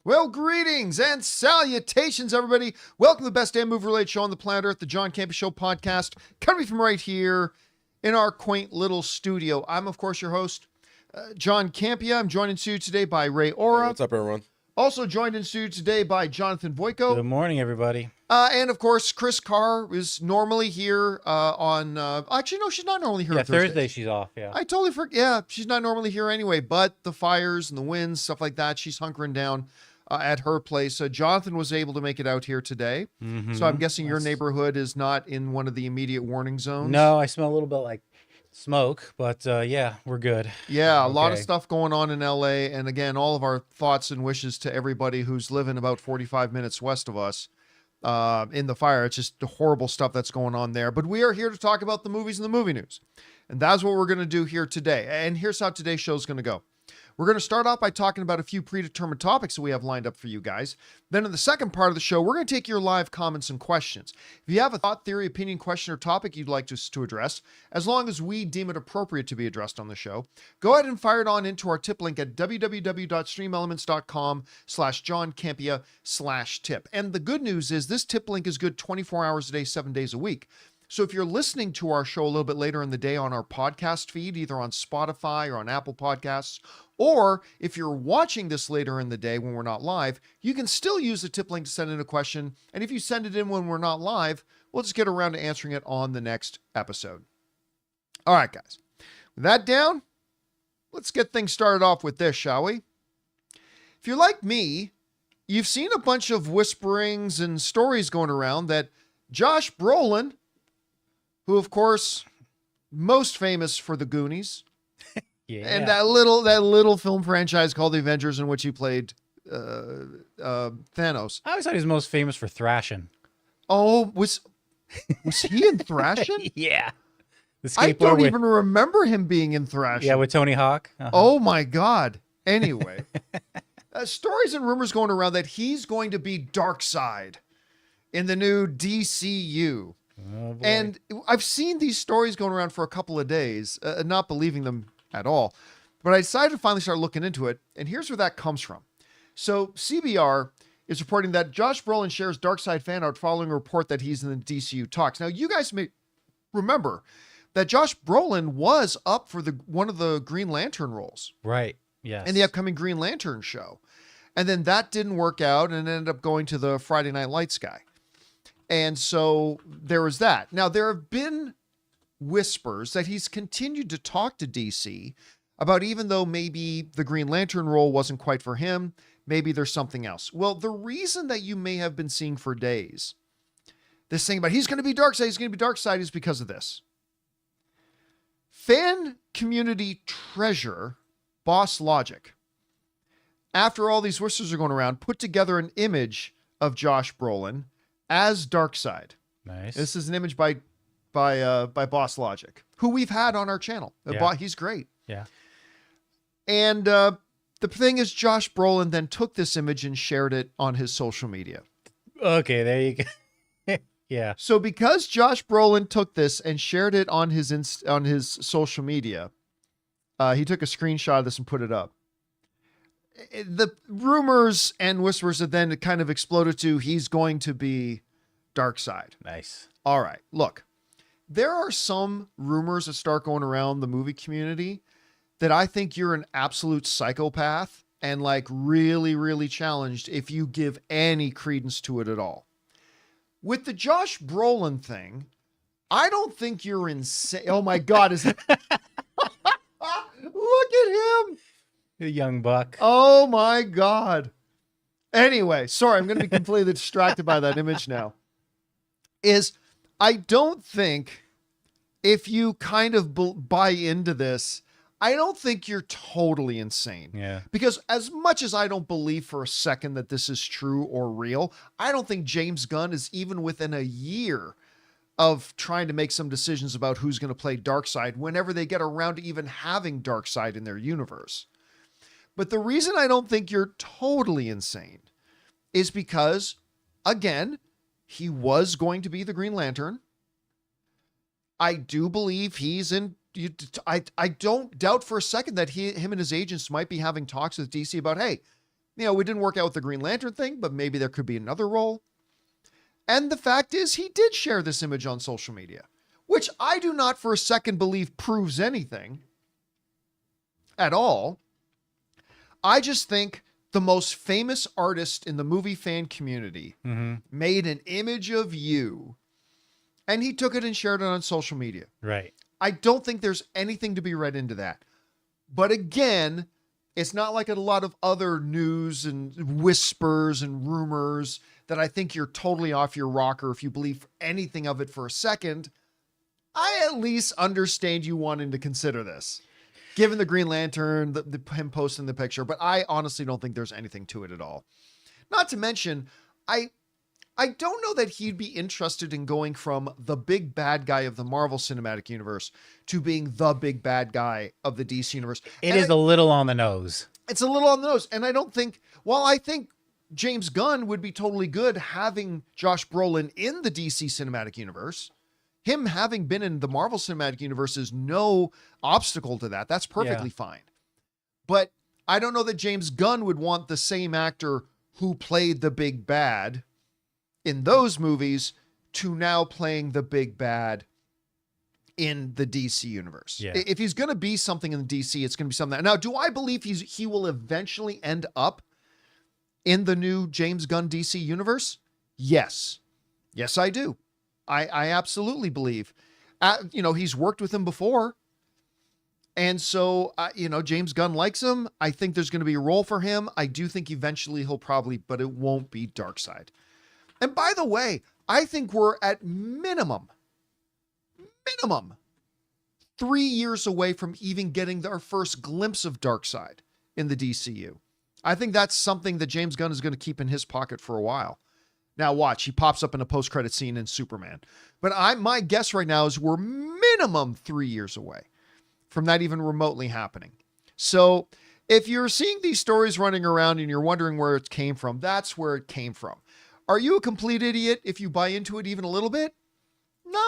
Well, greetings and salutations, everybody. Welcome to the best damn movie-related show on the planet Earth, the John Campea Show podcast, coming from right here in our quaint little studio. I'm, of course, your host, John Campea. I'm joined in studio today by Ray Ora. Hey, what's up, everyone? Also joined in studio today by Jonathan Voico. Good morning, everybody. And, of course, Chris Carr is normally here on... actually, no, she's not normally here on Thursday she's off, yeah. I totally forget. Yeah, she's not normally here anyway, but the fires and the winds, stuff like that, she's hunkering down at her place. Jonathan was able to make it out here today. Mm-hmm. So I'm guessing your neighborhood is not in one of the immediate warning zones. No, I smell a little bit like smoke, but yeah, we're good. Yeah, a lot of stuff going on in LA. And again, all of our thoughts and wishes to everybody who's living about 45 minutes west of us in the fire. It's just the horrible stuff that's going on there. But we are here to talk about the movies and the movie news. And that's what we're going to do here today. And here's how today's show is going to go. We're going to start off by talking about a few predetermined topics that we have lined up for you guys. Then in the second part of the show, we're going to take your live comments and questions. If you have a thought, theory, opinion, question, or topic you'd like us to address, as long as we deem it appropriate to be addressed on the show, go ahead and fire it on into our tip link at www.streamelements.com/JohnCampea/tip. And the good news is this tip link is good 24 hours a day, 7 days a week. So if you're listening to our show a little bit later in the day on our podcast feed, either on Spotify or on Apple Podcasts, or if you're watching this later in the day when we're not live, you can still use the tip link to send in a question. And if you send it in when we're not live, we'll just get around to answering it on the next episode. All right, guys. With that down, let's get things started off with this, shall we? If you're like me, you've seen a bunch of whisperings and stories going around that Josh Brolin, who, of course, most famous for the Goonies, and that little film franchise called The Avengers, in which he played Thanos. I always thought he was most famous for Thrashing. Oh, was he in Thrashing? Yeah. I don't even remember him being in Thrashing. Yeah, with Tony Hawk. Uh-huh. Oh, my God. Anyway, stories and rumors going around that he's going to be Darkseid in the new DCU. Oh, and I've seen these stories going around for a couple of days, not believing them at all. But I decided to finally start looking into it. And here's where that comes from. So CBR is reporting that Josh Brolin shares Darkseid fan art following a report that he's in the DCU talks. Now, you guys may remember that Josh Brolin was up for one of the Green Lantern roles. Right. Yes. In the upcoming Green Lantern show. And then that didn't work out and ended up going to the Friday Night Lights guy. And so there was that. Now, there have been whispers that he's continued to talk to DC about, even though maybe the Green Lantern role wasn't quite for him, maybe there's something else. Well, the reason that you may have been seeing for days this thing about he's going to be Darkseid is because of this. Fan community treasure Boss Logic, after all these whispers are going around, put together an image of Josh Brolin as Darkseid. Nice. This is an image by Boss Logic, who we've had on our channel. Yeah. He's great. Yeah. And the thing is, Josh Brolin then took this image and shared it on his social media. Okay, there you go. Yeah. So because Josh Brolin took this and shared it on his social media, he took a screenshot of this and put it up. The rumors and whispers have then kind of exploded to he's going to be Darkseid. Nice. All right. Look, there are some rumors that start going around the movie community that I think you're an absolute psychopath and like really, really challenged if you give any credence to it at all. With the Josh Brolin thing, I don't think you're insane. Oh my God. Look at him. The young buck. Oh my God. Anyway, sorry, I'm going to be completely distracted by that image now. I don't think if you kind of buy into this, I don't think you're totally insane. Yeah. Because as much as I don't believe for a second that this is true or real, I don't think James Gunn is even within a year of trying to make some decisions about who's going to play Darkseid whenever they get around to even having Darkseid in their universe. But the reason I don't think you're totally insane is because, again, he was going to be the Green Lantern. I do believe he's in. I don't doubt for a second that him and his agents might be having talks with DC about, hey, We didn't work out with the Green Lantern thing, but maybe there could be another role. And the fact is, he did share this image on social media, which I do not for a second believe proves anything at all. I just think the most famous artist in the movie fan community made an image of you, and he took it and shared it on social media. Right. I don't think there's anything to be read into that. But again, it's not like a lot of other news and whispers and rumors that I think you're totally off your rocker if you believe anything of it for a second. I at least understand you wanting to consider this, given the Green Lantern, him posting the picture, but I honestly don't think there's anything to it at all. Not to mention, I don't know that he'd be interested in going from the big bad guy of the Marvel Cinematic Universe to being the big bad guy of the DC Universe. It is a little on the nose. It's a little on the nose. And I don't think, while I think James Gunn would be totally good having Josh Brolin in the DC Cinematic Universe, him having been in the Marvel Cinematic Universe is no obstacle to that. That's perfectly fine. But I don't know that James Gunn would want the same actor who played the big bad in those movies to now playing the big bad in the DC universe. Yeah. If he's going to be something in the DC, it's going to be something. Now, do I believe he will eventually end up in the new James Gunn DC universe? Yes. Yes, I do. I absolutely believe. He's worked with him before. And so, James Gunn likes him. I think there's going to be a role for him. I do think eventually he'll probably, but it won't be Darkseid. And by the way, I think we're at minimum 3 years away from even getting our first glimpse of Darkseid in the DCU. I think that's something that James Gunn is going to keep in his pocket for a while. Now watch, he pops up in a post-credit scene in Superman. But my guess right now is we're minimum 3 years away from that even remotely happening. So if you're seeing these stories running around and you're wondering where it came from, that's where it came from. Are you a complete idiot if you buy into it even a little bit? No,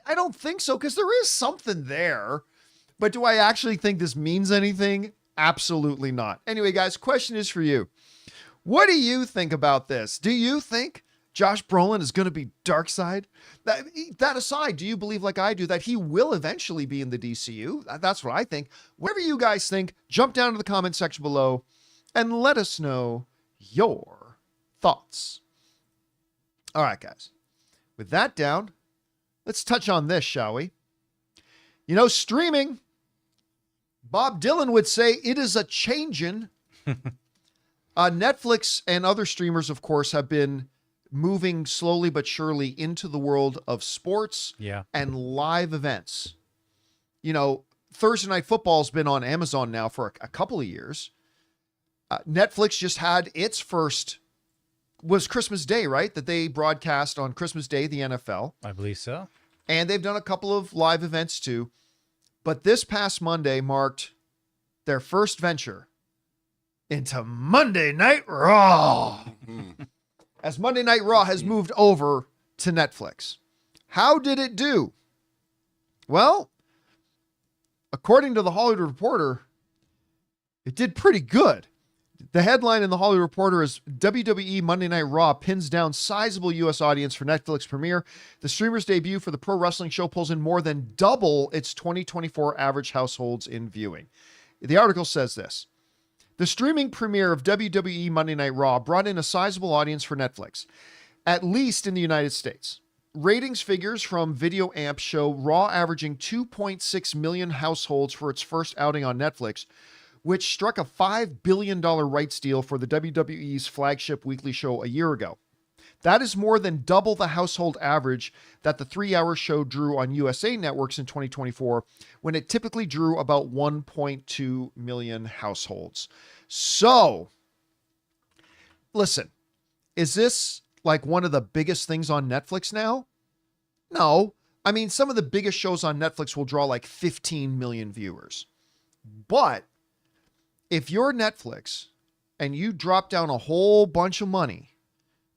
I don't think so, because there is something there. But do I actually think this means anything? Absolutely not. Anyway, guys, question is for you. What do you think about this? Do you think Josh Brolin is going to be Darkseid? That aside, do you believe, like I do, that he will eventually be in the DCU? That's what I think. Whatever you guys think, jump down to the comment section below and let us know your thoughts. All right, guys. With that down, let's touch on this, shall we? Streaming, Bob Dylan would say it is a changin'. Netflix and other streamers, of course, have been moving slowly but surely into the world of sports and live events. Thursday Night Football's been on Amazon now for a couple of years. Netflix just had its first, was Christmas Day, right? That they broadcast on Christmas Day, the NFL. I believe so. And they've done a couple of live events too. But this past Monday marked their first venture into Monday Night Raw. As Monday Night Raw has moved over to Netflix. How did it do? Well, according to the Hollywood Reporter, it did pretty good. The headline in the Hollywood Reporter is WWE Monday Night Raw pins down sizable U.S. audience for Netflix premiere. The streamer's debut for the pro wrestling show pulls in more than double its 2024 average households in viewing. The article says this. The streaming premiere of WWE Monday Night Raw brought in a sizable audience for Netflix, at least in the United States. Ratings figures from Video Amp show Raw averaging 2.6 million households for its first outing on Netflix, which struck a $5 billion rights deal for the WWE's flagship weekly show a year ago. That is more than double the household average that the 3-hour show drew on USA networks in 2024, when it typically drew about 1.2 million households. So, listen, is this like one of the biggest things on Netflix now? No. I mean, some of the biggest shows on Netflix will draw like 15 million viewers. But if you're Netflix and you drop down a whole bunch of money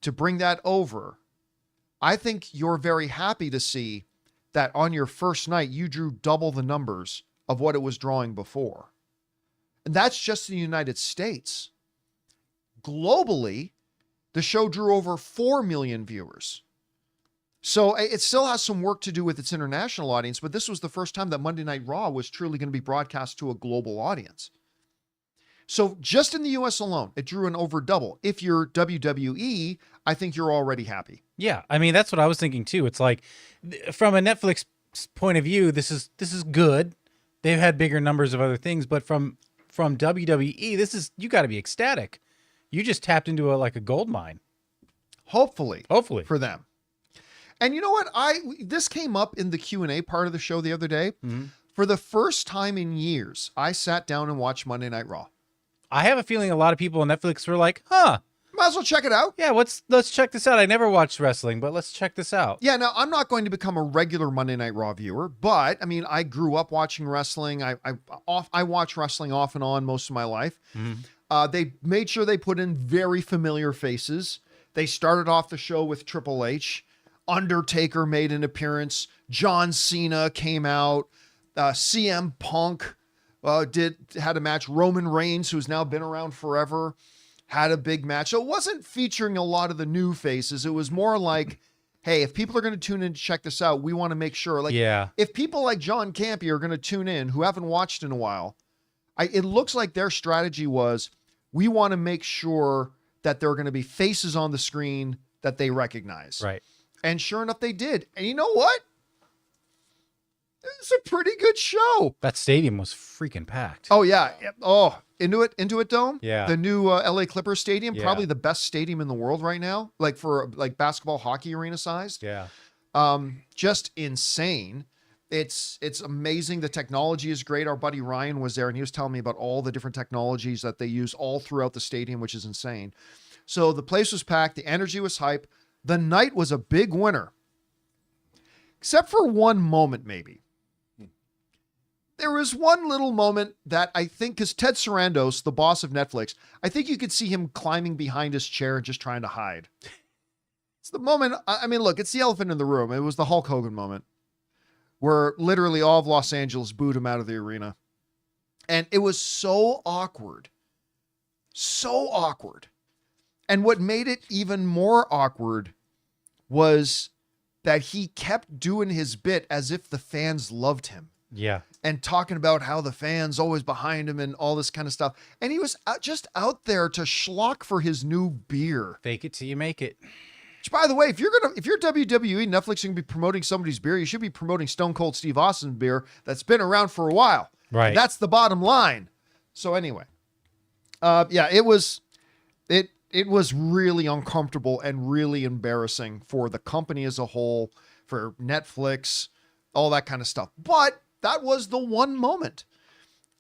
to bring that over, I think you're very happy to see that on your first night, you drew double the numbers of what it was drawing before. And that's just in the United States. globally, the show drew over 4 million viewers. So it still has some work to do with its international audience, but this was the first time that Monday Night Raw was truly going to be broadcast to a global audience. So just in the US alone, it drew an over double. If you're WWE, I think you're already happy. Yeah, I mean, that's what I was thinking too. It's like, from a Netflix point of view, this is good. They've had bigger numbers of other things, but from WWE, you got to be ecstatic. You just tapped into a gold mine. Hopefully for them. And you know what? This came up in the Q&A part of the show the other day. Mm-hmm. For the first time in years, I sat down and watched Monday Night Raw. I have a feeling a lot of people on Netflix were like, huh. Might as well check it out. Yeah, let's check this out. I never watched wrestling, but let's check this out. Yeah, now I'm not going to become a regular Monday Night Raw viewer, but I mean, I grew up watching wrestling. I watch wrestling off and on most of my life. Mm-hmm. They made sure they put in very familiar faces. They started off the show with Triple H. Undertaker made an appearance. John Cena came out. CM Punk had a match. Roman Reigns, who's now been around forever, had a big match. So it wasn't featuring a lot of the new faces. It was more like, hey, if people are going to tune in to check this out, we want to make sure. If people like John Campea are going to tune in who haven't watched in a while, it looks like their strategy was, we want to make sure that there are going to be faces on the screen that they recognize. Right. And sure enough, they did. And you know what? It's a pretty good show. That stadium was freaking packed. Oh, yeah. Oh, Intuit Dome? Yeah. The new LA Clippers stadium, Yeah. probably the best stadium in the world right now, for basketball, hockey arena sized. Yeah. Just insane. It's amazing. The technology is great. Our buddy Ryan was there and he was telling me about all the different technologies that they use all throughout the stadium, which is insane. So the place was packed. The energy was hype. The night was a big winner, except for one moment, maybe. There was one little moment that I think, because Ted Sarandos, the boss of Netflix, I think you could see him climbing behind his chair and just trying to hide. It's the moment. I mean, look, it's the elephant in the room. It was the Hulk Hogan moment where literally all of Los Angeles booed him out of the arena. And it was so awkward. So awkward. And what made it even more awkward was that he kept doing his bit as if the fans loved him. Yeah. And talking about how the fans always behind him and all this kind of stuff. And he was just out there to schlock for his new beer. Fake it till you make it. Which, by the way, if you're WWE, Netflix is going to be promoting somebody's beer, you should be promoting Stone Cold Steve Austin's beer that's been around for a while. Right. That's the bottom line. So anyway, yeah, it was really uncomfortable and really embarrassing for the company as a whole, for Netflix, all that kind of stuff. But that was the one moment.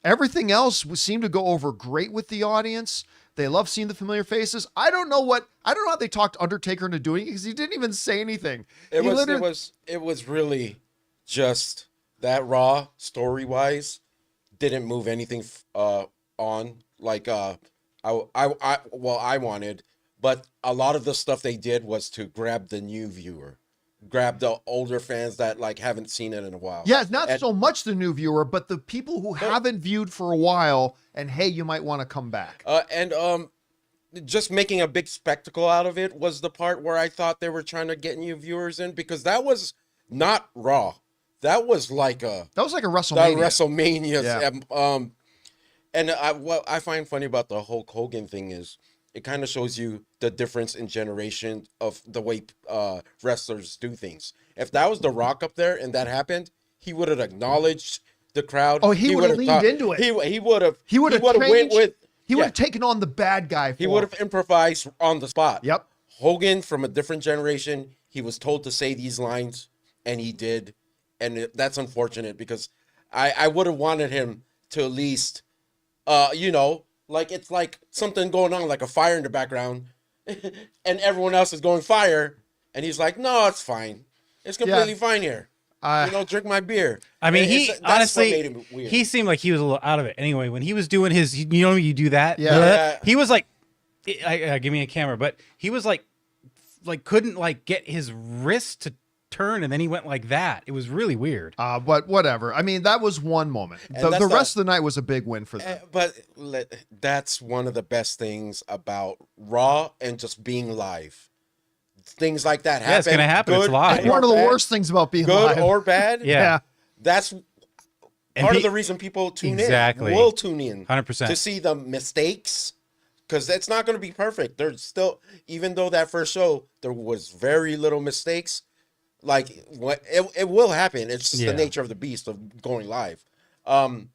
Everything else seemed to go over great with the audience. They love seeing the familiar faces. I don't know how they talked Undertaker into doing it, because he didn't even say anything. It was really just that Raw, story-wise, didn't move anything on like I wanted, but a lot of the stuff they did was to grab the new viewer, grab the older fans that haven't seen it in a while. Yeah, it's not so much the new viewer, but the people who haven't viewed for a while, and hey, you might want to come back. Just making a big spectacle out of it was the part where I thought they were trying to get new viewers in, because that was not Raw. That was like a WrestleMania. WrestleMania. Yeah. What I find funny about the Hulk Hogan thing is it kind of shows you the difference in generation of the way wrestlers do things. If that was The Rock up there and that happened, he would have acknowledged the crowd. Oh, he would have leaned into it. He would have taken on the bad guy. He would have improvised on the spot. Yep. Hogan, from a different generation, he was told to say these lines, and he did. And that's unfortunate, because I would have wanted him to at least, it's like something going on, like a fire in the background, and everyone else is going fire, and he's like, no, it's fine. It's completely fine here. Drink my beer. I mean, honestly, made him weird. He seemed like he was a little out of it. Anyway, when he was doing his, you do that. Yeah. He was like, give me a camera, but he was like couldn't get his wrist to turn and then he went like that. It was really weird. But whatever. I mean, that was one moment. And The that's rest of the night was a big win for them. But that's one of the best things about Raw and just being live. Things like that happen. Yeah, it's gonna happen. It's good live. It's or one of the bad, worst things about being good live. or bad. Yeah. That's And part of the reason people tune Exactly. in. Will tune in 100%. to see the mistakes, because it's not going to be perfect. There's still, even though that first show there was very little mistakes, like it will happen. It's just the nature of the beast of going live. And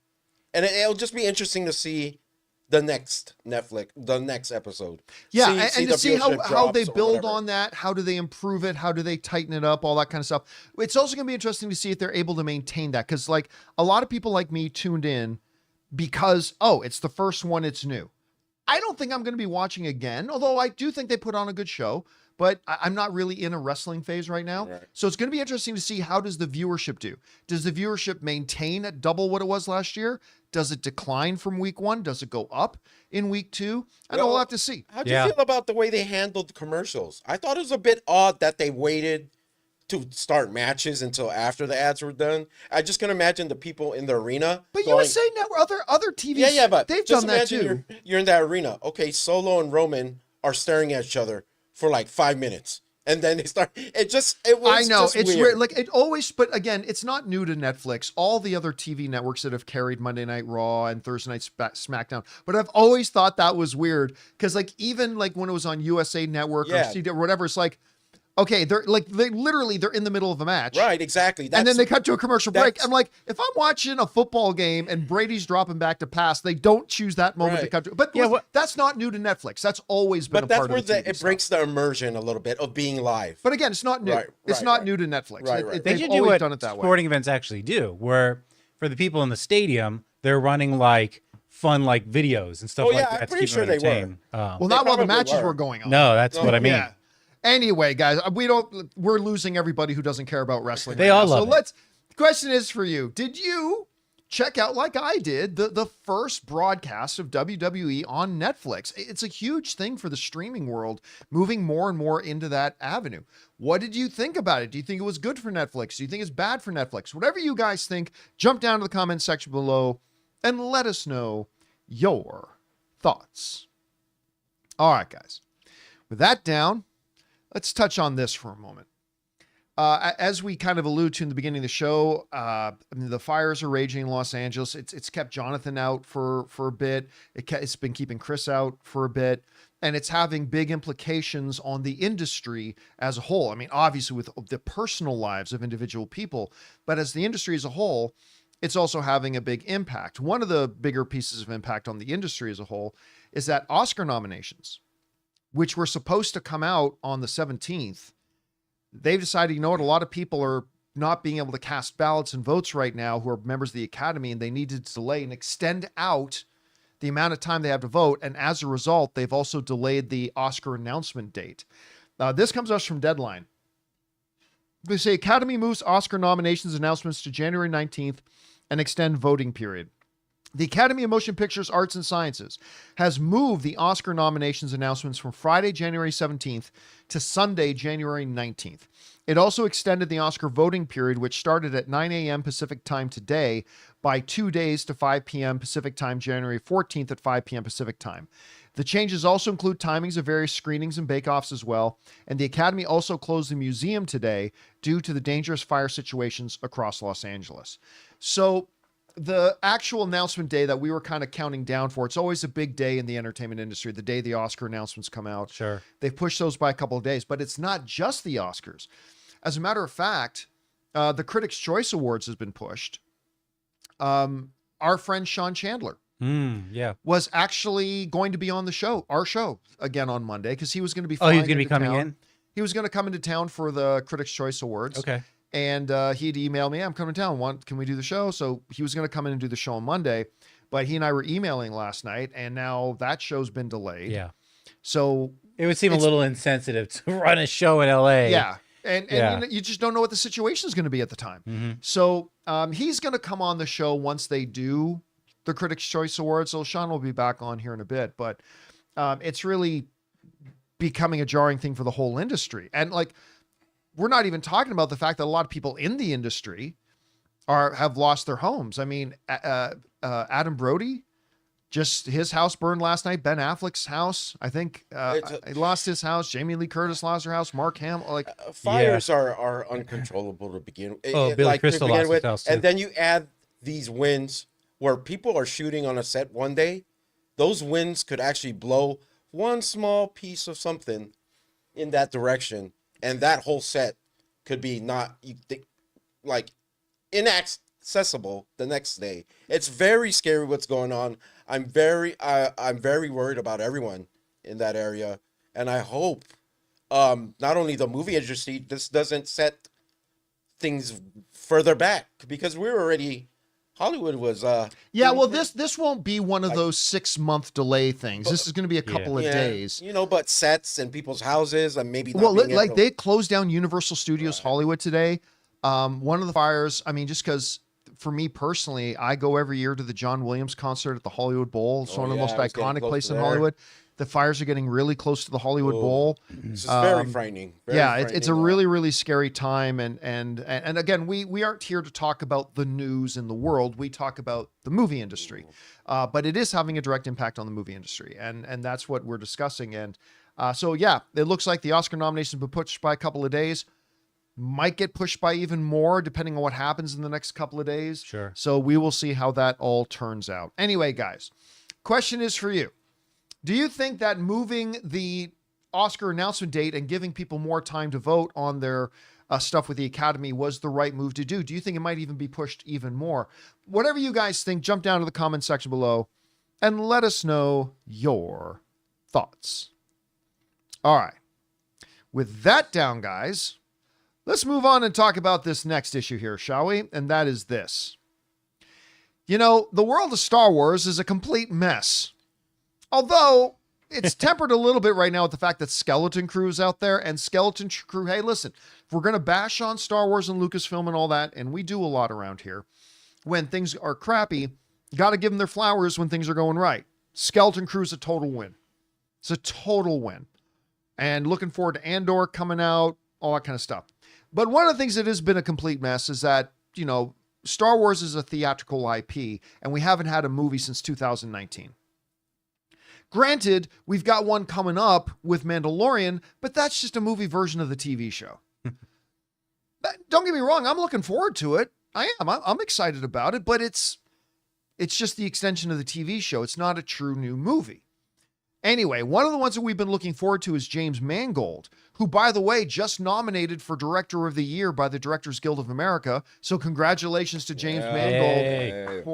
it'll just be interesting to see the next episode. Yeah, See and the to see viewership how they drops or build whatever. on that, how do they improve it, how do they tighten it up, all that kind of stuff. It's also going to be interesting to see if they're able to maintain that, because like a lot of people like me tuned in because, oh, it's the first one, it's new. I don't think I'm going to be watching again, although I do think they put on a good show, but I'm not really in a wrestling phase right now. Right. So it's going to be interesting to see, how does the viewership do? Does the viewership maintain at double what it was last year? Does it decline from week 1? Does it go up in week 2? I know, Well, we'll have to see. How'd you feel about the way they handled the commercials? I thought it was a bit odd that they waited to start matches until after the ads were done. I just can imagine the people in the arena. But going, USA Network, other TV, but they've just done that imagine too. You're in that arena. Okay, Solo and Roman are staring at each other for like 5 minutes. And then they start. It was. I know just it's weird. weird. Like it always, but again, it's not new to Netflix. All the other TV networks that have carried Monday Night Raw and Thursday Night SmackDown, but I've always thought that was weird, because like even like when it was on USA Network or CW or whatever, it's like, okay, they're in the middle of a match, Right, exactly. and then they cut to a commercial break. that's- I'm like, if I'm watching a football game and Brady's dropping back to pass, they don't choose that moment to Right. cut to. But that's not new to Netflix. That's always been But a that's part where of the TV it stuff. breaks the immersion a little bit of being live. But again, it's not new. It's not new to Netflix. Right. They They've should do always what done it that way. sporting events actually do, where for the people in the stadium, they're running like fun like videos and stuff Oh, like yeah, that. I'm to pretty keep them sure they were. entertained. Well, They not while the probably matches were. were going on. No, that's what I mean. Yeah. Anyway, guys, we're losing everybody who doesn't care about wrestling. They right all now. love it. The question is for you. Did you check out, like I did, the first broadcast of WWE on Netflix? It's a huge thing for the streaming world, moving more and more into that avenue. What did you think about it? Do you think it was good for Netflix? Do you think it's bad for Netflix? Whatever you guys think, jump down to the comment section below and let us know your thoughts. All right, guys. With that down, let's touch on this for a moment. As we kind of allude to in the beginning of the show, I mean, the fires are raging in Los Angeles. It's kept Jonathan out for a bit. It's been keeping Chris out for a bit, and it's having big implications on the industry as a whole. I mean, obviously with the personal lives of individual people, but as the industry as a whole, it's also having a big impact. One of the bigger pieces of impact on the industry as a whole is that Oscar nominations, which were supposed to come out on the 17th, they've decided, you know what, a lot of people are not being able to cast ballots and votes right now who are members of the Academy, and they need to delay and extend out the amount of time they have to vote. And as a result, they've also delayed the Oscar announcement date. This comes to us from Deadline. They say Academy moves Oscar nominations announcements to January 19th and extend voting period. The Academy of Motion Pictures Arts and Sciences has moved the Oscar nominations announcements from Friday, January 17th to Sunday, January 19th. It also extended the Oscar voting period, which started at 9 a.m. Pacific time today, by 2 days to 5 p.m. Pacific time, January 14th at 5 p.m. Pacific time. The changes also include timings of various screenings and bake-offs as well, and the Academy also closed the museum today due to the dangerous fire situations across Los Angeles. So the actual announcement day that we were kind of counting down for, it's always a big day in the entertainment industry, the day the Oscar announcements come out. Sure. They've pushed those by a couple of days, but it's not just the Oscars. As a matter of fact, the Critics' Choice Awards has been pushed. Our friend Sean Chandler Yeah. was actually going to be on the show, our show, again on Monday, because he was going to be Oh, he was flying going to be into coming town. in? He was going to come into town for the Critics' Choice Awards. Okay. And he'd emailed me, I'm coming to town. Can we do the show? So he was going to come in and do the show on Monday, but he and I were emailing last night, and now that show's been delayed. Yeah. So It would seem a little insensitive to run a show in LA. yeah. And Yeah. You know, you just don't know what the situation is going to be at the time. Mm-hmm. So he's going to come on the show once they do the Critics' Choice Awards. So Sean will be back on here in a bit, but it's really becoming a jarring thing for the whole industry. And like, we're not even talking about the fact that a lot of people in the industry have lost their homes. I mean, Adam Brody, just his house burned last night. Ben Affleck's house, I think, he lost his house. Jamie Lee Curtis lost her house. Mark Hamill, like fires are uncontrollable to begin with. Oh, Billy Crystal lost his house too. And then you add these winds where people are shooting on a set one day. Those winds could actually blow one small piece of something in that direction, and that whole set could be inaccessible the next day. It's very scary what's going on. I'm very worried about everyone in that area, and I hope not only the movie industry, this doesn't set things further back, because Hollywood was well, this won't be one of those 6-month delay things. This is going to be a couple of days. But sets and people's houses and maybe not they closed down Universal Studios Hollywood today. One of the fires, I mean, just because for me personally, I go every year to the John Williams concert at the Hollywood Bowl. It's one of the most iconic places in Hollywood. The fires are getting really close to the Hollywood Bowl. This is very frightening. It's a really, really scary time. And again, we aren't here to talk about the news in the world. We talk about the movie industry. But it is having a direct impact on the movie industry. And that's what we're discussing. And it looks like the Oscar nominations have been pushed by a couple of days. Might get pushed by even more depending on what happens in the next couple of days. Sure. So we will see how that all turns out. Anyway, guys, question is for you. Do you think that moving the Oscar announcement date and giving people more time to vote on their stuff with the Academy was the right move to do? Do you think it might even be pushed even more? Whatever you guys think, jump down to the comment section below and let us know your thoughts. All right. With that down, guys, let's move on and talk about this next issue here, shall we? And that is this. The world of Star Wars is a complete mess. Although it's tempered a little bit right now with the fact that Skeleton Crew is out there, and Skeleton Crew, hey, listen, if we're going to bash on Star Wars and Lucasfilm and all that, and we do a lot around here, when things are crappy, got to give them their flowers when things are going right. Skeleton Crew is a total win. It's a total win. And looking forward to Andor coming out, all that kind of stuff. But one of the things that has been a complete mess is that, Star Wars is a theatrical IP, and we haven't had a movie since 2019. Granted, we've got one coming up with Mandalorian, but that's just a movie version of the TV show. Don't get me wrong, I'm looking forward to it. I am. I'm excited about it, but it's just the extension of the TV show. It's not a true new movie. Anyway, one of the ones that we've been looking forward to is James Mangold, who, by the way, just nominated for Director of the Year by the Directors Guild of America. So congratulations to James Mangold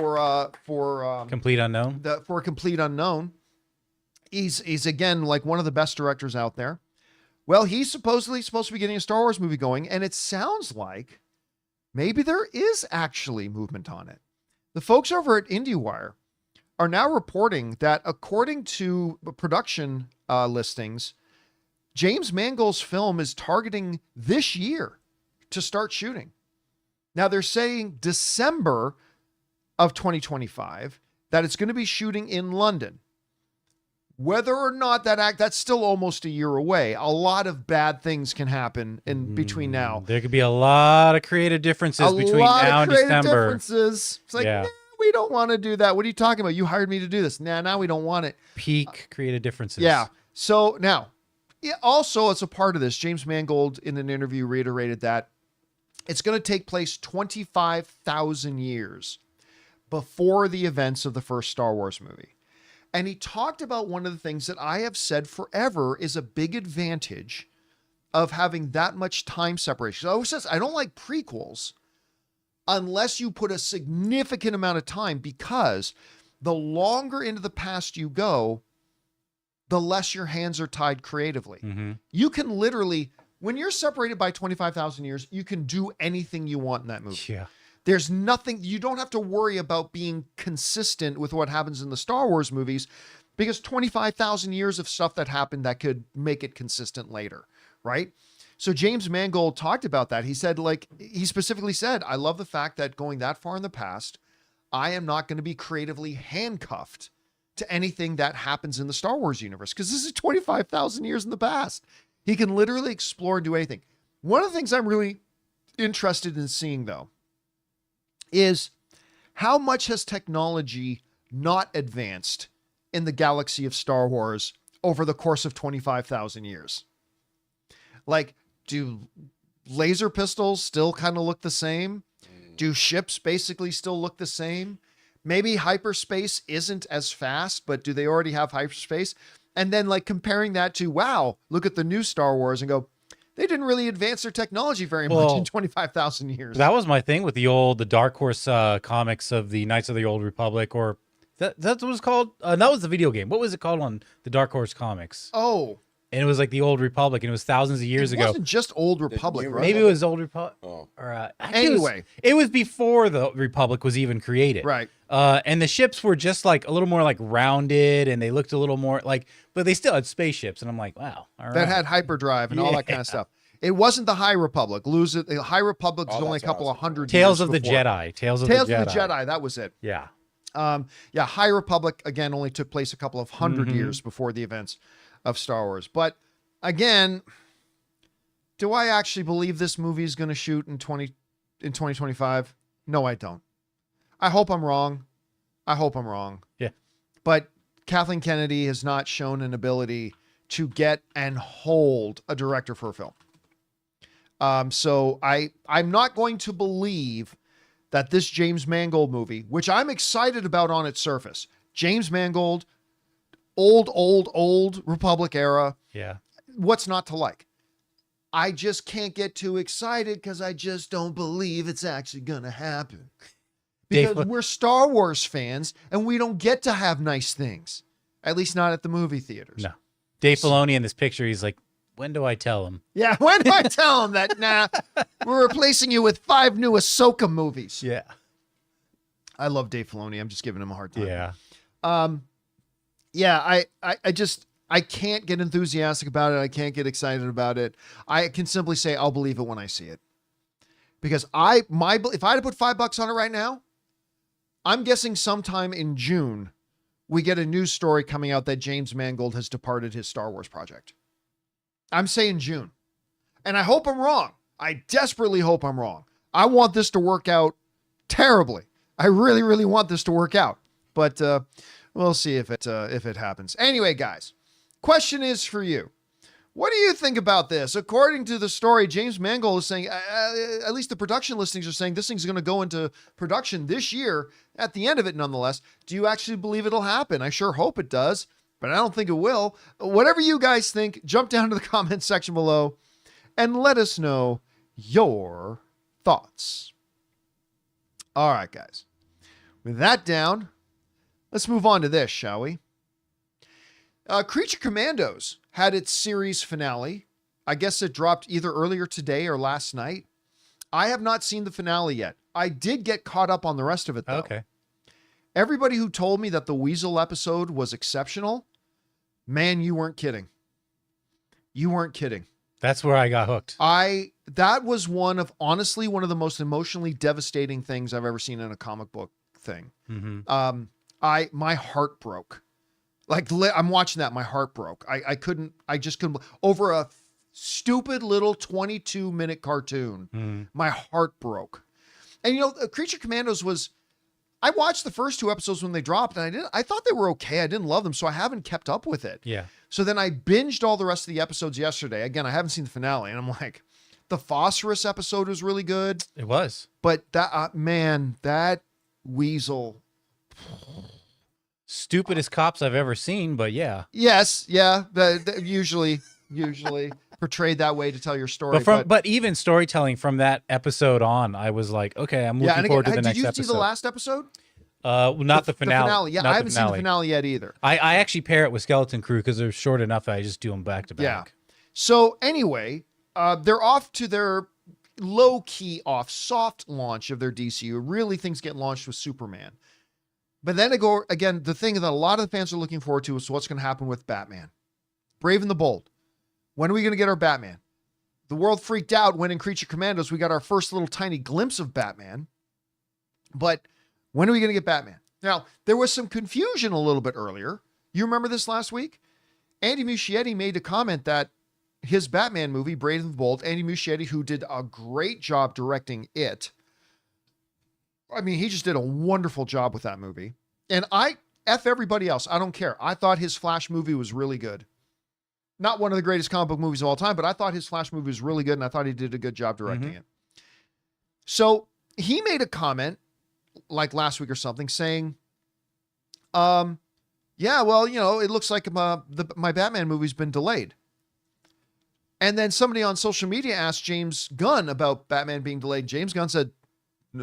for Complete Unknown. For Complete Unknown. He's again like one of the best directors out there. Well, he's supposedly supposed to be getting a Star Wars movie going, and it sounds like maybe there is actually movement on it. The folks over at IndieWire are now reporting that according to production listings, James Mangold's film is targeting this year to start shooting. Now they're saying December of 2025, that it's going to be shooting in London. Whether or not that's still almost a year away. A lot of bad things can happen in between now. There could be a lot of creative differences between now and December. Differences. It's like, we don't want to do that. What are you talking about? You hired me to do this. Now we don't want it. Peak creative differences. Yeah. So now, also as a part of this, James Mangold in an interview reiterated that it's going to take place 25,000 years before the events of the first Star Wars movie. And he talked about one of the things that I have said forever is a big advantage of having that much time separation. I always says, I don't like prequels unless you put a significant amount of time, because the longer into the past you go, the less your hands are tied creatively. Mm-hmm. You can literally, when you're separated by 25,000 years, you can do anything you want in that movie. Yeah. There's nothing, you don't have to worry about being consistent with what happens in the Star Wars movies, because 25,000 years of stuff that happened that could make it consistent later, right? So James Mangold talked about that. He said, he specifically said, I love the fact that going that far in the past, I am not going to be creatively handcuffed to anything that happens in the Star Wars universe, because this is 25,000 years in the past. He can literally explore and do anything. One of the things I'm really interested in seeing, though, is how much has technology not advanced in the galaxy of Star Wars over the course of 25,000 years? Like, do laser pistols still kind of look the same? Do ships basically still look the same? Maybe hyperspace isn't as fast, but do they already have hyperspace? And then like comparing that to, wow, look at the new Star Wars and go, they didn't really advance their technology very much in 25,000 years. That was my thing with the Dark Horse comics of the Knights of the Old Republic, or that's what it was called. That was the video game. What was it called on the Dark Horse comics? Oh, and it was like the Old Republic, and it was thousands of years ago. It wasn't just Old Republic, right? Maybe it was Old Republic. Oh. Or, anyway, it was before the Republic was even created, right? And the ships were just like a little more like rounded, and they looked a little more like, but they still had spaceships. And I'm like, wow, all right. That had hyperdrive and all that kind of stuff. It wasn't the High Republic. Lose it. The High Republic was only a couple of hundred. Tales years of the before. Jedi. Tales of the Jedi. Jedi. That was it. Yeah. Yeah. High Republic again only took place a couple of hundred years before the events of Star Wars. But again, do I actually believe this movie is going to shoot in 2025? No, I don't. I hope I'm wrong. Yeah. But Kathleen Kennedy has not shown an ability to get and hold a director for a film. So I'm not going to believe that this James Mangold movie, which I'm excited about on its surface, James Mangold, old Republic era. Yeah. What's not to like? I just can't get too excited because I just don't believe it's actually going to happen. Because we're Star Wars fans and we don't get to have nice things, at least not at the movie theaters. No. Dave Filoni in this picture, he's like, when do I tell him? Yeah, when do I tell him that, nah, we're replacing you with 5 new Ahsoka movies? Yeah. I love Dave Filoni. I'm just giving him a hard time. Yeah. Yeah, I can't get enthusiastic about it. I can't get excited about it. I can simply say I'll believe it when I see it. Because if I had to put $5 on it right now, I'm guessing sometime in June, we get a news story coming out that James Mangold has departed his Star Wars project. I'm saying June. And I hope I'm wrong. I desperately hope I'm wrong. I want this to work out terribly. I really, really want this to work out. But we'll see if it happens. Anyway, guys, question is for you. What do you think about this? According to the story, James Mangold is saying, at least the production listings are saying this thing's going to go into production this year, at the end of it nonetheless. Do you actually believe it'll happen? I sure hope it does, but I don't think it will. Whatever you guys think, jump down to the comments section below and let us know your thoughts. All right, guys. With that down, let's move on to this, shall we? Creature Commandos had its series finale. I guess it dropped either earlier today or last night. I have not seen the finale yet. I did get caught up on the rest of it, though. Okay. Everybody who told me that the Weasel episode was exceptional, man, you weren't kidding. You weren't kidding. That's where I got hooked. That was honestly one of the most emotionally devastating things I've ever seen in a comic book thing. Mm-hmm. My heart broke. Like, I'm watching that, my heart broke. I just couldn't, over a stupid little 22-minute cartoon, my heart broke. And, Creature Commandos I watched the first 2 episodes when they dropped, and I thought they were okay. I didn't love them, so I haven't kept up with it. Yeah. So then I binged all the rest of the episodes yesterday. Again, I haven't seen the finale, and I'm like, the Phosphorus episode was really good. It was. But that Weasel... Stupidest cops I've ever seen, but yeah. Yes, yeah. Usually portrayed that way to tell your story. But even storytelling from that episode on, I was like, okay, I'm looking forward to the next episode. Did you see the last episode? Not the finale. Yeah, I haven't seen the finale yet either. I actually pair it with Skeleton Crew because they're short enough that I just do them back to back. Yeah. So anyway, they're off to their low-key soft launch of their DCU. Really, things get launched with Superman. But then the thing that a lot of the fans are looking forward to is what's going to happen with Batman. Brave and the Bold. When are we going to get our Batman? The world freaked out when in Creature Commandos we got our first little tiny glimpse of Batman. But when are we going to get Batman? Now, there was some confusion a little bit earlier. You remember this last week? Andy Muschietti made a comment that his Batman movie, Brave and the Bold, Andy Muschietti, who did a great job directing it. I mean, he just did a wonderful job with that movie. And F everybody else. I don't care. I thought his Flash movie was really good. Not one of the greatest comic book movies of all time, but I thought his Flash movie was really good, and I thought he did a good job directing it. So he made a comment like last week or something saying, yeah, well, you know, it looks like my Batman movie's been delayed. And then somebody on social media asked James Gunn about Batman being delayed. James Gunn said,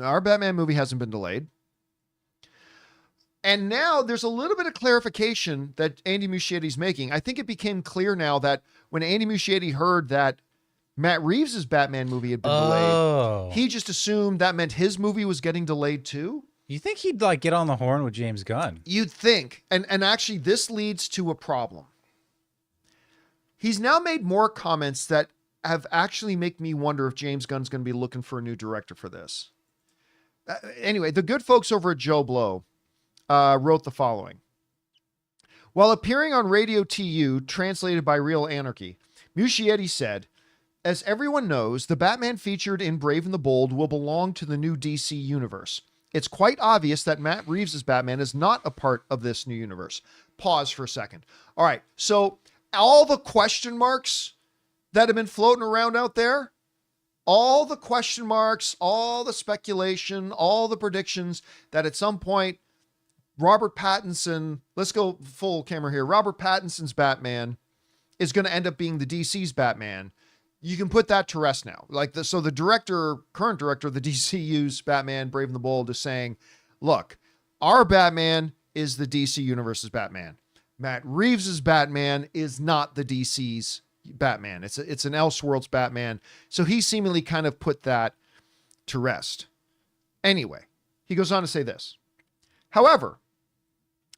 our Batman movie hasn't been delayed. And now there's a little bit of clarification that Andy Muschietti's making. I think it became clear now that when Andy Muschietti heard that Matt Reeves' Batman movie had been delayed, he just assumed that meant his movie was getting delayed too. You think he'd like get on the horn with James Gunn? You'd think. And actually this leads to a problem. He's now made more comments that have actually make me wonder if James Gunn's going to be looking for a new director for this. Anyway, the good folks over at Joe Blow wrote the following. While appearing on Radio TU, translated by Real Anarchy, Muschietti said, as everyone knows, the Batman featured in Brave and the Bold will belong to the new DC universe. It's quite obvious that Matt Reeves' Batman is not a part of this new universe. Pause for a second. All right, so all the question marks that have been floating around out there, all the question marks, all the speculation, all the predictions that at some point Robert Pattinson, let's go full camera here, Robert Pattinson's Batman is going to end up being the DC's Batman. You can put that to rest now. So the current director of the DCU's Batman, Brave and the Bold, is saying, look, our Batman is the DC Universe's Batman. Matt Reeves' Batman is not the DC's Batman. It's an Elseworlds Batman. So he seemingly kind of put that to rest. Anyway, he goes on to say this. However,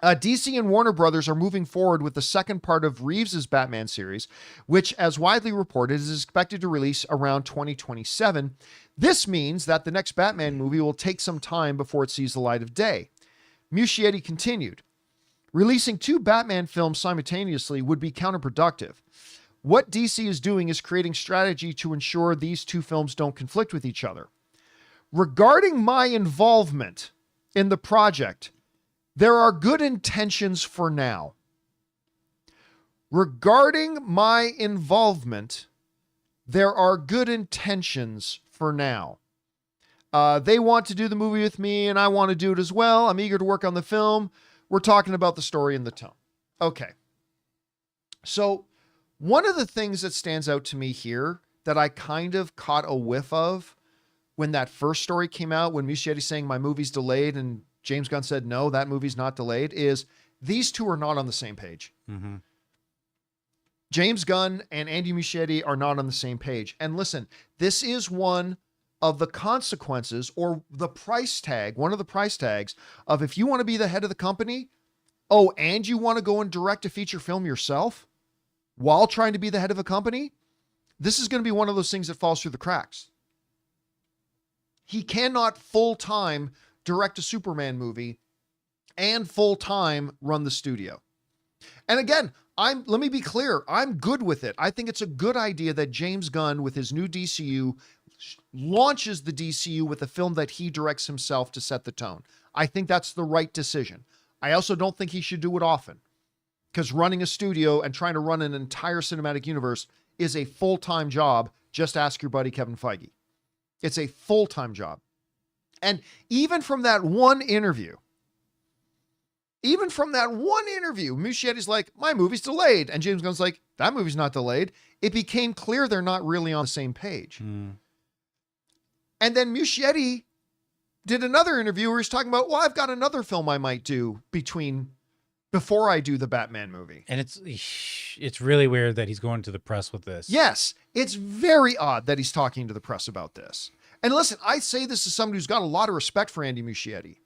DC and Warner Brothers are moving forward with the second part of Reeves' Batman series, which, as widely reported, is expected to release around 2027. This means that the next Batman movie will take some time before it sees the light of day. Muschietti continued, releasing 2 Batman films simultaneously would be counterproductive. What DC is doing is creating strategy to ensure these 2 films don't conflict with each other. Regarding my involvement in the project, there are good intentions for now. Regarding my involvement, there are good intentions for now. They want to do the movie with me, and I want to do it as well. I'm eager to work on the film. We're talking about the story and the tone. Okay. So one of the things that stands out to me here that I kind of caught a whiff of when that first story came out, when Muschietti saying my movie's delayed and James Gunn said, no, that movie's not delayed, is these two are not on the same page. Mm-hmm. James Gunn and Andy Muschietti are not on the same page. And listen, this is one of the consequences or the price tag, one of the price tags of if you want to be the head of the company, and you want to go and direct a feature film yourself while trying to be the head of a company, this is going to be one of those things that falls through the cracks. He cannot full-time direct a Superman movie and full-time run the studio. And again, let me be clear, I'm good with it. I think it's a good idea that James Gunn with his new DCU launches the DCU with a film that he directs himself to set the tone. I think that's the right decision. I also don't think he should do it often, because running a studio and trying to run an entire cinematic universe is a full-time job. Just ask your buddy Kevin Feige. It's a full-time job. And even from that one interview, Muschietti's like, my movie's delayed. And James Gunn's like, that movie's not delayed. It became clear they're not really on the same page. And then Muschietti did another interview where he's talking about, well, I've got another film I might do before I do the Batman movie. And it's really weird that he's going to the press with this. Yes, it's very odd that he's talking to the press about this. And listen, I say this as somebody who's got a lot of respect for Andy Muschietti.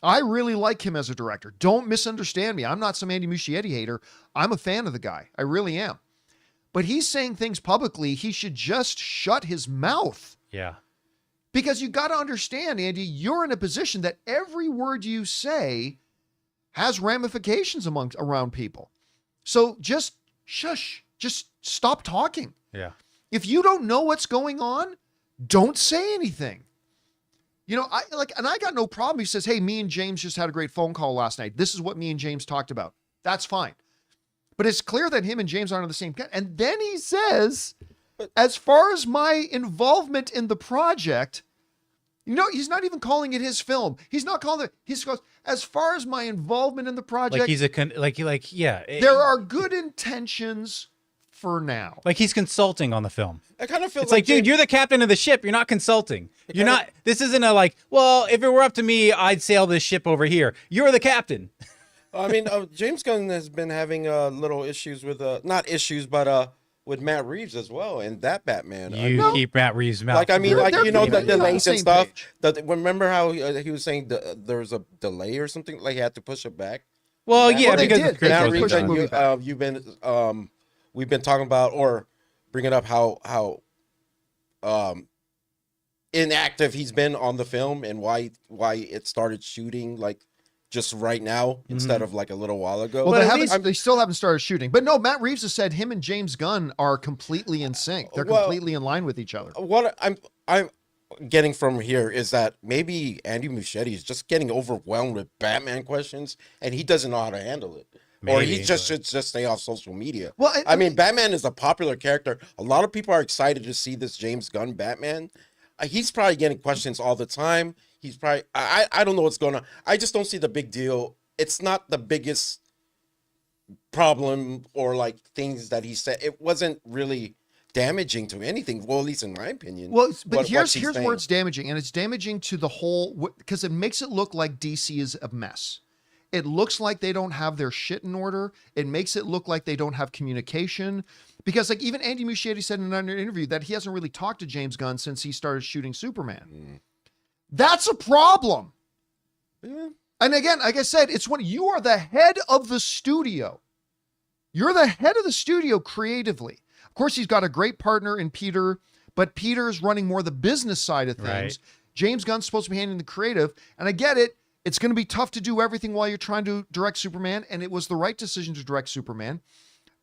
I really like him as a director. Don't misunderstand me. I'm not some Andy Muschietti hater. I'm a fan of the guy. I really am. But he's saying things publicly. He should just shut his mouth. Yeah. Because you got to understand, Andy, you're in a position that every word you say has ramifications around people. So just shush. just stop talking. Yeah. If you don't know what's going on, don't say anything. You know, and I got no problem. He says, hey, me and James just had a great phone call last night. This is what me and James talked about. That's fine. But it's clear that him and James aren't on the same cat. And then he says, as far as my involvement in the project, you know, he's not even calling it his film. He's not calling it. He goes, as far as my involvement in the project, Like he's yeah. there are good intentions for now. Like he's consulting on the film. I kind of feel It's like, dude, you're the captain of the ship. You're not consulting. You're not. This isn't a like. Well, if it were up to me, I'd sail this ship over here. You're the captain. I mean, James Gunn has been having little issues with not issues, but with Matt Reeves as well, and that Batman. You keep Matt Reeves' mouth. Like, I mean, like, you know, the delays and stuff. Page. Remember how he was saying there was a delay or something? Like he had to push it back. Well, yeah, Well, they because did. Chris They Matt Rock did Reeves, push the done. movie back. you've been we've been talking about or bringing up how inactive he's been on the film and why it started shooting like just right now instead of like a little while ago. Well, But they still haven't started shooting. But no, Matt Reeves has said him and James Gunn are completely in sync. They're completely in line with each other. What I'm getting from here is that maybe Andy Muschietti is just getting overwhelmed with Batman questions and he doesn't know how to handle it. Or he should just stay off social media. Well, I mean, Batman is a popular character. A lot of people are excited to see this James Gunn Batman. He's probably getting questions all the time. He's probably I don't know what's going on. I just don't see the big deal. It's not the biggest problem or like things that he said. It wasn't really damaging to anything. Well, at least in my opinion. Well, but here's where it's damaging, and it's damaging to the whole because it makes it look like DC is a mess. It looks like they don't have their shit in order. It makes it look like they don't have communication. Because like even Andy Muschietti said in an interview that he hasn't really talked to James Gunn since he started shooting Superman. That's a problem. Yeah. And again, like I said, it's when you are the head of the studio. You're the head of the studio creatively. Of course, he's got a great partner in Peter, but Peter is running more the business side of things. Right. James Gunn's supposed to be handling the creative. And I get it. It's going to be tough to do everything while you're trying to direct Superman, and it was the right decision to direct Superman.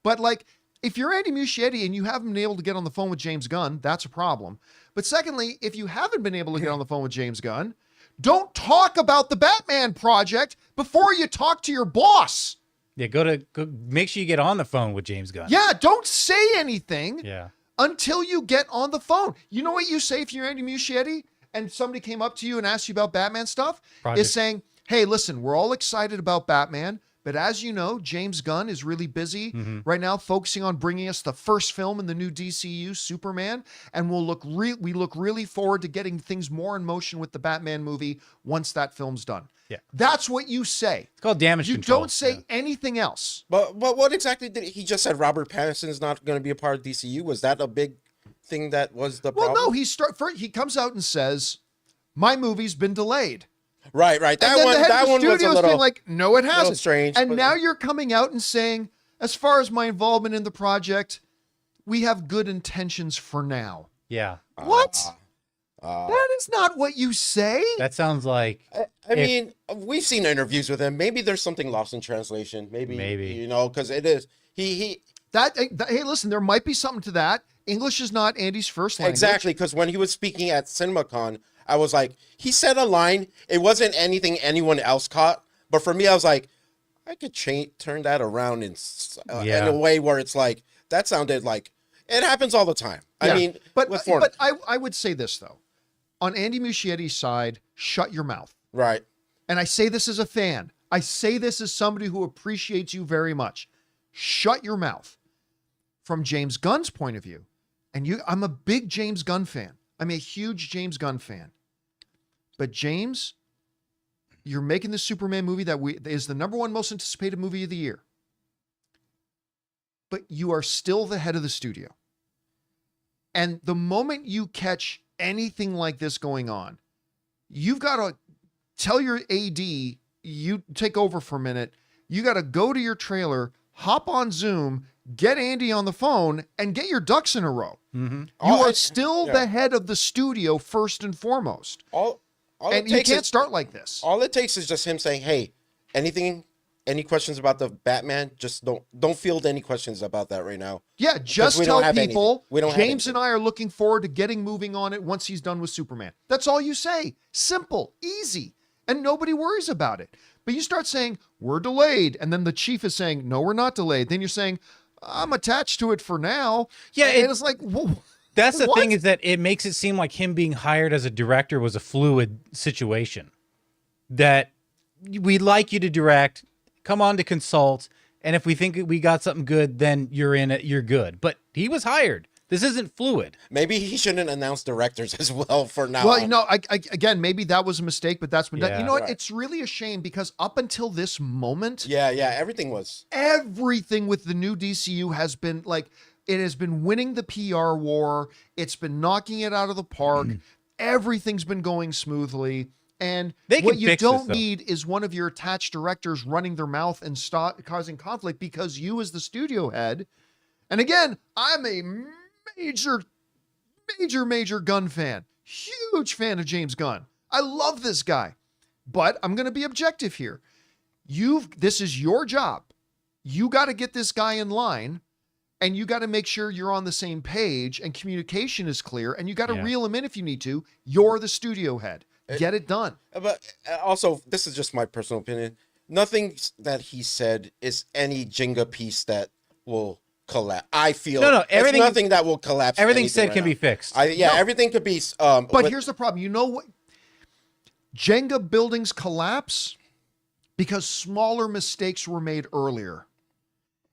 But like, if you're Andy Muschietti and you haven't been able to get on the phone with James Gunn, that's a problem. But secondly, if you haven't been able to get on the phone with James Gunn, don't talk about the Batman project before you talk to your boss. Yeah, go make sure you get on the phone with James Gunn. Yeah, don't say anything Yeah. until you get on the phone. You know what you say if you're Andy Muschietti? And somebody came up to you and asked you about Batman stuff, is saying, hey, listen, we're all excited about Batman, but as you know, James Gunn is really busy right now focusing on bringing us the first film in the new DCU, Superman, and we look really forward to getting things more in motion with the Batman movie once that film's done. Yeah. That's what you say. It's called damage You control. don't say anything else. But what exactly did he just said? Robert Pattinson's not going to be a part of DCU. Was that a big thing that was the problem? Well, no, he comes out and says, my movie's been delayed. Right. That one was a little being like, no, it hasn't. strange. And now you're coming out and saying, as far as my involvement in the project, we have good intentions for now. Yeah. What? That is not what you say. That sounds like I mean, we've seen interviews with him. Maybe there's something lost in translation. Maybe you know, because it is he. Hey, listen, there might be something to that. English is not Andy's first language. Exactly, because when he was speaking at CinemaCon, I was like, he said a line. It wasn't anything anyone else caught, but for me, I was like, I could turn that around in a way where it's like that sounded like it happens all the time. Yeah. I mean, but I would say this though, on Andy Muschietti's side, shut your mouth. Right. And I say this as a fan. I say this as somebody who appreciates you very much. Shut your mouth. From James Gunn's point of view, and I'm a big James Gunn fan. I'm a huge James Gunn fan. But James, you're making the Superman movie that is the #1 most anticipated movie of the year. But you are still the head of the studio. And the moment you catch anything like this going on, you've got to tell your AD, you take over for a minute. You got to go to your trailer, hop on Zoom, get Andy on the phone, and get your ducks in a row. Mm-hmm. You are still the head of the studio first and foremost. All and you can't start like this. All it takes is just him saying, hey, anything any questions about the Batman, just don't field any questions about that right now. Yeah, just we don't tell have people anything. We don't have James anything. and I are looking forward to getting moving on it once he's done with Superman. That's all you say. Simple, easy, and nobody worries about it. But you start saying, we're delayed, and then the chief is saying, no, we're not delayed. Then you're saying, I'm attached to it for now. Yeah, and it's like, whoa. That's the What? thing, is that it makes it seem like him being hired as a director was a fluid situation. That we'd like you to direct, come on to consult, and if we think we got something good, then you're in it, you're good. But he was hired. This isn't fluid. Maybe he shouldn't announce directors as well for now. Well, again, maybe that was a mistake, but that's been done. Yeah. You know what? Right. It's really a shame because up until this moment, yeah, everything was. everything with the new DCU has been like, it has been winning the PR war. It's been knocking it out of the park. Everything's been going smoothly. And They can what you fix this, don't though. need is one of your attached directors running their mouth and causing conflict, because you as the studio head, and again, I'm a major Gunn fan. Huge fan of James Gunn. I love this guy. But I'm going to be objective here. This is your job. You got to get this guy in line, and you got to make sure you're on the same page and communication is clear, and you got to Yeah. reel him in if you need to. You're the studio head. Get it done. But also, this is just my personal opinion. Nothing that he said is any Jenga piece that will collapse. I feel No, everything- it's nothing that will collapse. Everything anything said right can now. be fixed. No. Everything could be. But here's the problem. You know what? Jenga buildings collapse because smaller mistakes were made earlier.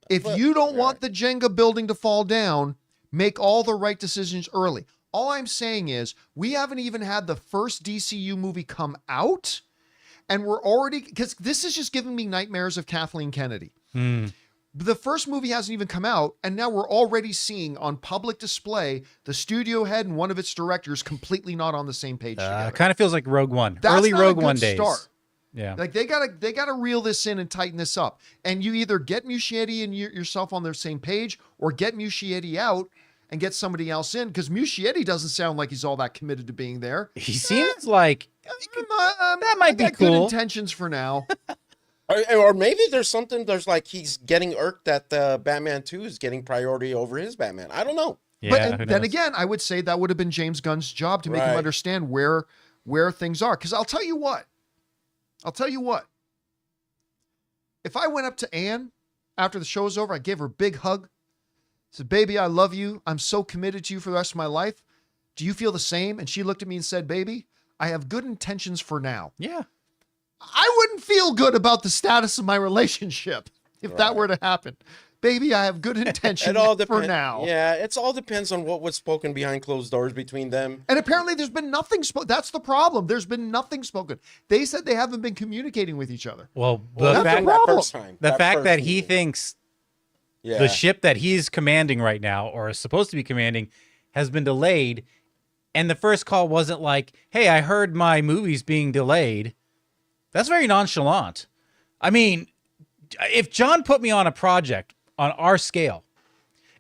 If you don't want the Jenga building to fall down, make all the right decisions early. All I'm saying is we haven't even had the first DCU movie come out, and we're already, because this is just giving me nightmares of Kathleen Kennedy. The first movie hasn't even come out, and now we're already seeing on public display the studio head and one of its directors completely not on the same page together. Kind of feels like Rogue One. That's Early not a Rogue good One days. start. Yeah. Like they gotta reel this in and tighten this up. And you either get Muschietti and yourself on their same page, or get Muschietti out and get somebody else in, because Muschietti doesn't sound like he's all that committed to being there. He seems like That might be Good cool. intentions for now. or maybe there's like he's getting irked that Batman 2 is getting priority over his Batman. I don't know. yeah, But who then knows? again, I would say that would have been James Gunn's job to make him Right. understand where things are. Because I'll tell you what. If I went up to Anne after the show was over, I gave her a big hug. Said, baby, I love you. I'm so committed to you for the rest of my life. Do you feel the same? And she looked at me and said, baby, I have good intentions for now. Yeah. I wouldn't feel good about the status of my relationship if that were to happen. Baby, I have good intentions It all for depends. now. Yeah, it's all depends on what was spoken behind closed doors between them. And apparently there's been nothing spoken. That's the problem. There's been nothing spoken. They said they haven't been communicating with each other. Well, Well, the that's fact the problem. first time. the fact first that he meeting. thinks Yeah. the ship that he's commanding right now, or is supposed to be commanding, has been delayed, and the first call wasn't like, hey, I heard my movie's being delayed. That's very nonchalant. I mean, if John put me on a project on our scale,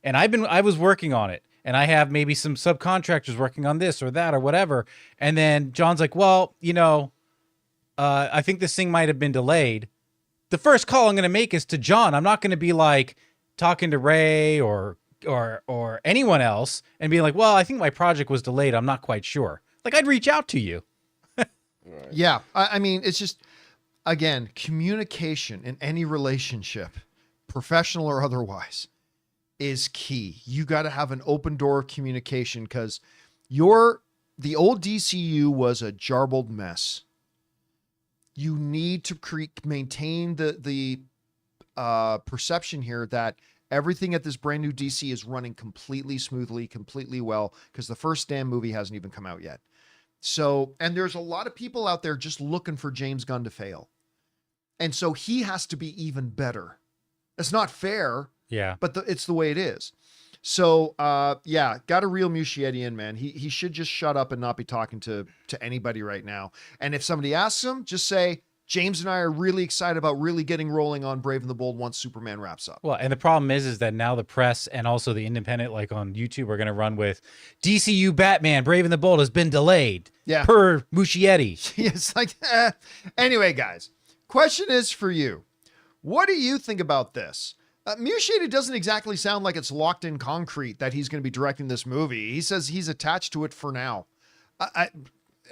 and I was working on it, and I have maybe some subcontractors working on this or that or whatever, and then John's like, well, I think this thing might have been delayed. The first call I'm going to make is to John. I'm not going to be like talking to Ray or anyone else and being like, well, I think my project was delayed. I'm not quite sure. Like, I'd reach out to you. Yeah. I mean, it's just, again, communication in any relationship, professional or otherwise, is key. You got to have an open door of communication, because the old DCU was a jarbled mess. You need to maintain the perception here that everything at this brand new DC is running completely smoothly, completely well, because the first damn movie hasn't even come out yet. So, and there's a lot of people out there just looking for James Gunn to fail. And so he has to be even better. It's not fair, Yeah. but it's the way it is. So, yeah, got to reel Muschietti in, man. He should just shut up and not be talking to anybody right now. And if somebody asks him, just say, James and I are really excited about really getting rolling on Brave and the Bold once Superman wraps up. Well, and the problem is that now the press and also the independent, like on YouTube, are going to run with DCU Batman Brave and the Bold has been delayed. Yeah. Per Muschietti. It's like, anyway, guys, question is for you. What do you think about this? Muschietti doesn't exactly sound like it's locked in concrete that he's going to be directing this movie. He says he's attached to it for now.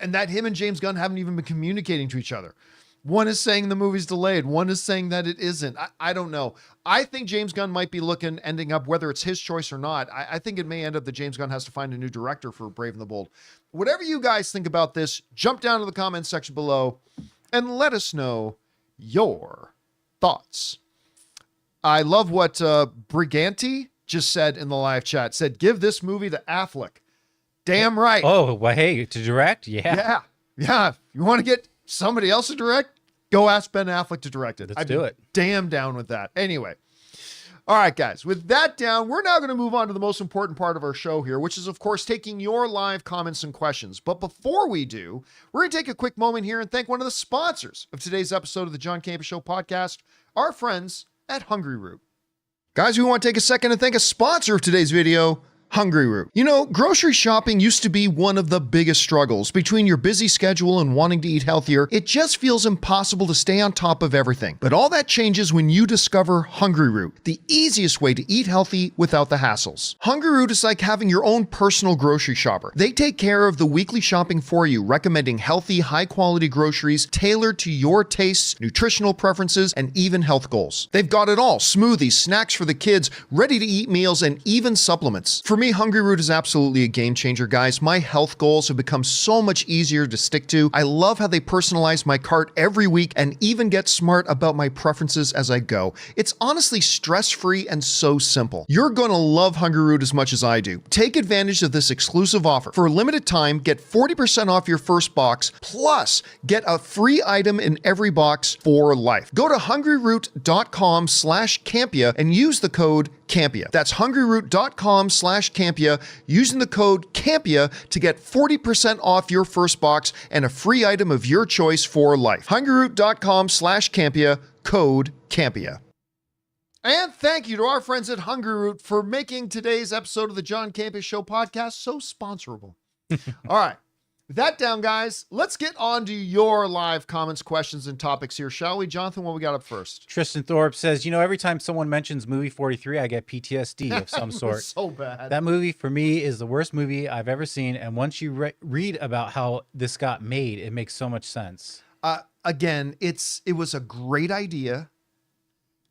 And that him and James Gunn haven't even been communicating to each other. One is saying the movie's delayed. One is saying that it isn't. I don't know. I think James Gunn might be ending up, whether it's his choice or not, I think it may end up that James Gunn has to find a new director for Brave and the Bold. Whatever you guys think about this, jump down to the comments section below and let us know your thoughts. I love what Briganti just said in the live chat. Said, give this movie to Affleck. Damn right. Oh, well, hey, to direct? Yeah. Yeah. You want to get somebody else to direct? Go ask Ben Affleck to direct it. Let's do it. Damn down with that. Anyway. All right, guys. With that down, we're now going to move on to the most important part of our show here, which is, of course, taking your live comments and questions. But before we do, we're going to take a quick moment here and thank one of the sponsors of today's episode of the John Campea Show podcast, our friends at Hungryroot. Guys, we want to take a second and thank a sponsor of today's video, Hungryroot. You know, grocery shopping used to be one of the biggest struggles. Between your busy schedule and wanting to eat healthier, it just feels impossible to stay on top of everything. But all that changes when you discover Hungryroot, the easiest way to eat healthy without the hassles. Hungryroot is like having your own personal grocery shopper. They take care of the weekly shopping for you, recommending healthy, high-quality groceries tailored to your tastes, nutritional preferences, and even health goals. They've got it all: smoothies, snacks for the kids, ready-to-eat meals, and even supplements. For me, Hungryroot is absolutely a game changer, guys. My health goals have become so much easier to stick to. I love how they personalize my cart every week and even get smart about my preferences as I go. It's honestly stress-free and so simple. You're going to love Hungryroot as much as I do. Take advantage of this exclusive offer. For a limited time, get 40% off your first box, plus get a free item in every box for life. Go to hungryroot.com/Campea and use the code Campea. That's hungryroot.com/Campea, using the code Campea to get 40% off your first box and a free item of your choice for life. hungryroot.com/Campea, code Campea. And thank you to our friends at Hungryroot for making today's episode of the John Campea Show podcast so sponsorable. All right. With that down, guys, let's get on to your live comments, questions, and topics here, shall we? Jonathan, what we got up first? Tristan Thorpe says, you know, every time someone mentions movie 43, I get PTSD of some sort. So bad. That movie, for me, is the worst movie I've ever seen. And once you read about how this got made, it makes so much sense. Again, it was a great idea,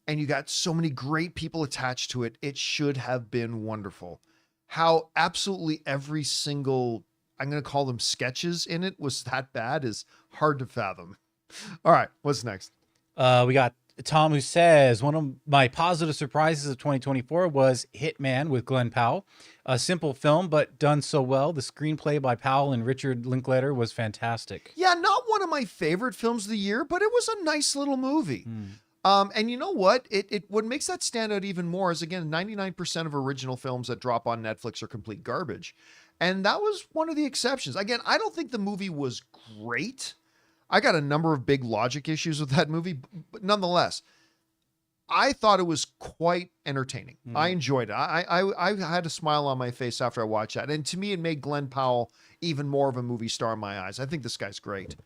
and you got so many great people attached to it. It should have been wonderful. How absolutely every single, I'm going to call them sketches in it, was that bad is hard to fathom. All right, what's next? We got Tom, who says, one of my positive surprises of 2024 was Hitman with Glenn Powell. A simple film, but done so well. The screenplay by Powell and Richard Linklater was fantastic. Yeah, not one of my favorite films of the year, but it was a nice little movie. And you know what? What makes that stand out even more is, again, 99% of original films that drop on Netflix are complete garbage. And that was one of the exceptions. Again, I don't think the movie was great. I got a number of big logic issues with that movie, but nonetheless, I thought it was quite entertaining. I enjoyed it. I had a smile on my face after I watched that. And to me, it made Glenn Powell even more of a movie star in my eyes. I think this guy's great.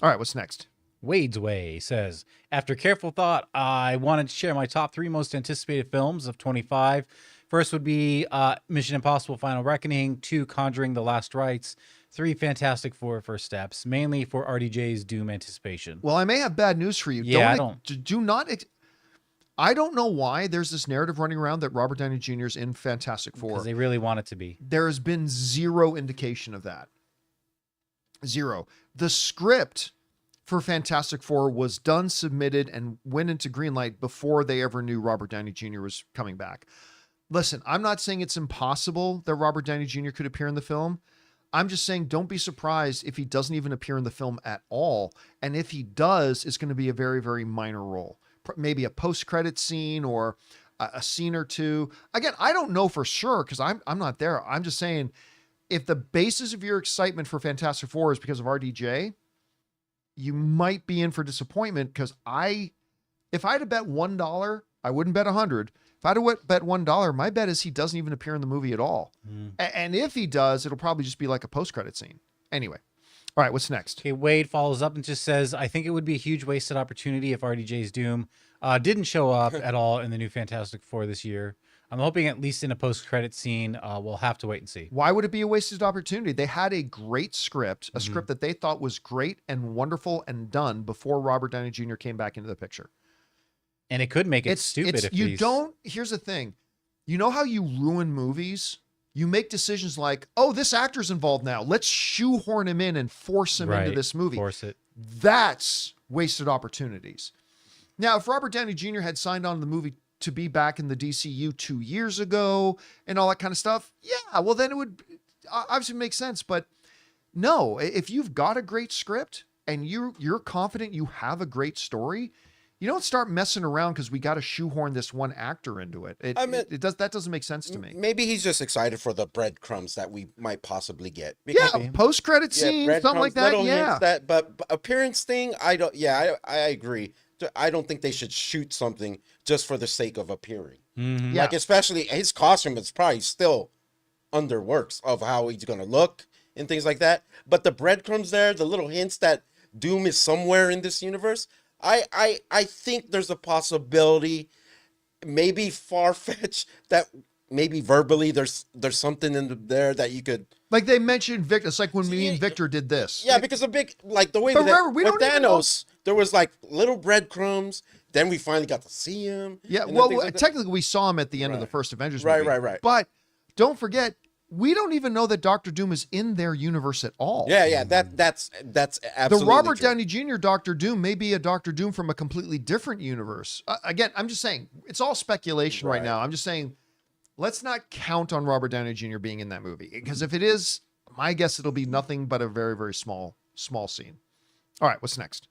All right, what's next? Wade's Way says, after careful thought, I wanted to share my top 3 most anticipated films of 25. First would be Mission Impossible Final Reckoning, 2, Conjuring the Last Rites, 3, Fantastic Four First Steps, mainly for RDJ's Doom anticipation. Well, I may have bad news for you. Yeah, I don't know why there's this narrative running around that Robert Downey Jr. is in Fantastic Four. Because they really want it to be. There has been zero indication of that. Zero. The script for Fantastic Four was done, submitted, and went into greenlight before they ever knew Robert Downey Jr. was coming back. Listen, I'm not saying it's impossible that Robert Downey Jr. could appear in the film. I'm just saying don't be surprised if he doesn't even appear in the film at all. And if he does, it's going to be a very, very minor role. Maybe a post-credit scene or a scene or two. Again, I don't know for sure because I'm not there. I'm just saying if the basis of your excitement for Fantastic Four is because of RDJ, you might be in for disappointment because if I had to bet $1, I wouldn't bet 100. If I had to bet $1, my bet is he doesn't even appear in the movie at all. And if he does, it'll probably just be like a post-credit scene. Anyway. All right, what's next? Okay, Wade follows up and just says, I think it would be a huge wasted opportunity if RDJ's Doom Didn't show up at all in the new Fantastic Four this year. I'm hoping at least in a post-credit scene. We'll have to wait and see. Why would it be a wasted opportunity? They had a great script, a Mhm. script that they thought was great and wonderful and done before Robert Downey Jr. came back into the picture. And it could make it stupid if you these... don't. Here's the thing. You know how you ruin movies? You make decisions like, oh, this actor's involved now. Let's shoehorn him in and force him into this movie. Force it. That's wasted opportunities. Now, if Robert Downey Jr. had signed on to the movie to be back in the DCU 2 years ago and all that kind of stuff, yeah, well, then it would obviously make sense. But no, if you've got a great script and you're confident you have a great story, you don't start messing around because we got to shoehorn this one actor into it. That doesn't make sense to me. Maybe he's just excited for the breadcrumbs that we might possibly get. Yeah, post-credit scene, something like that. Yeah, but appearance thing, I don't. Yeah, I agree. I don't think they should shoot something just for the sake of appearing. Mhm. Yeah. Like, especially his costume is probably still under works of how he's going to look and things like that. But the breadcrumbs there, the little hints that Doom is somewhere in this universe, I think there's a possibility, maybe far-fetched, that maybe verbally there's something in there that you could... Like they mentioned Victor. It's like when me and Victor did this. Yeah, because the way But that remember, we with don't even know- Thanos, there was like little breadcrumbs. Then we finally got to see him. Yeah, and then well, things like that. technically we saw him at the end of the Right. first Avengers Right, movie. right. But don't forget, we don't even know that Doctor Doom is in their universe at all. Yeah, that's The absolutely Robert true. Downey Jr. Doctor Doom may be a Doctor Doom from a completely different universe. Again, I'm just saying, it's all speculation right Right. now. I'm just saying, let's not count on Robert Downey Jr. being in that movie. Because if it is, my guess it'll be nothing but a very, very small scene. All right, what's next?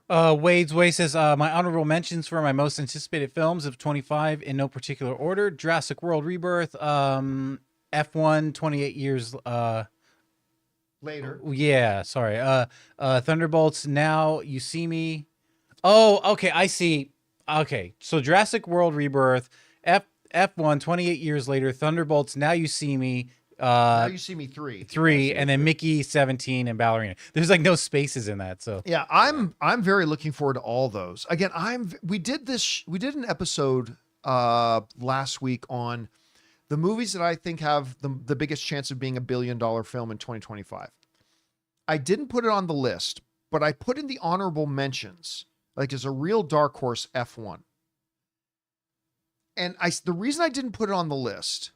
Wade's Way says, my honorable mentions for my most anticipated films of 25 in no particular order: Jurassic World Rebirth, F1 28 years Later. yeah, sorry. Thunderbolts, Now You See Me. Oh, okay, I see. Okay, so Jurassic World Rebirth, F1 28 years later, Thunderbolts, Now You See Me, Now You See Me 3. 3, and then Mickey 17 and Ballerina. There's like no spaces in that, so Yeah, I'm very looking forward to all those. Again, we did an episode last week on the movies that I think have the biggest chance of being a $1 billion film in 2025. I didn't put it on the list, but I put in the honorable mentions, like as a real dark horse, F1. And the reason I didn't put it on the list,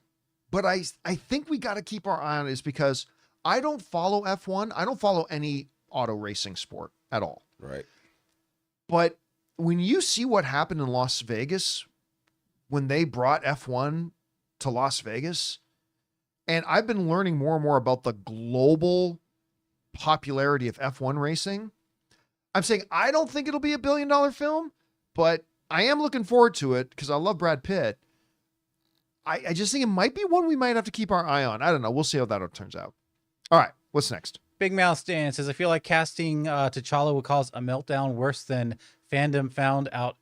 but I think we got to keep our eye on it, is because I don't follow F1. I don't follow any auto racing sport at all. Right. But when you see what happened in Las Vegas, when they brought F1 to Las Vegas, and I've been learning more and more about the global popularity of F1 racing, I'm saying I don't think it'll be a $1 billion film, but I am looking forward to it because I love Brad Pitt. I just think it might be one we might have to keep our eye on. I don't know. We'll see how that turns out. All right, what's next? Big Mouth Stan says, I feel like casting T'Challa would cause a meltdown worse than fandom found out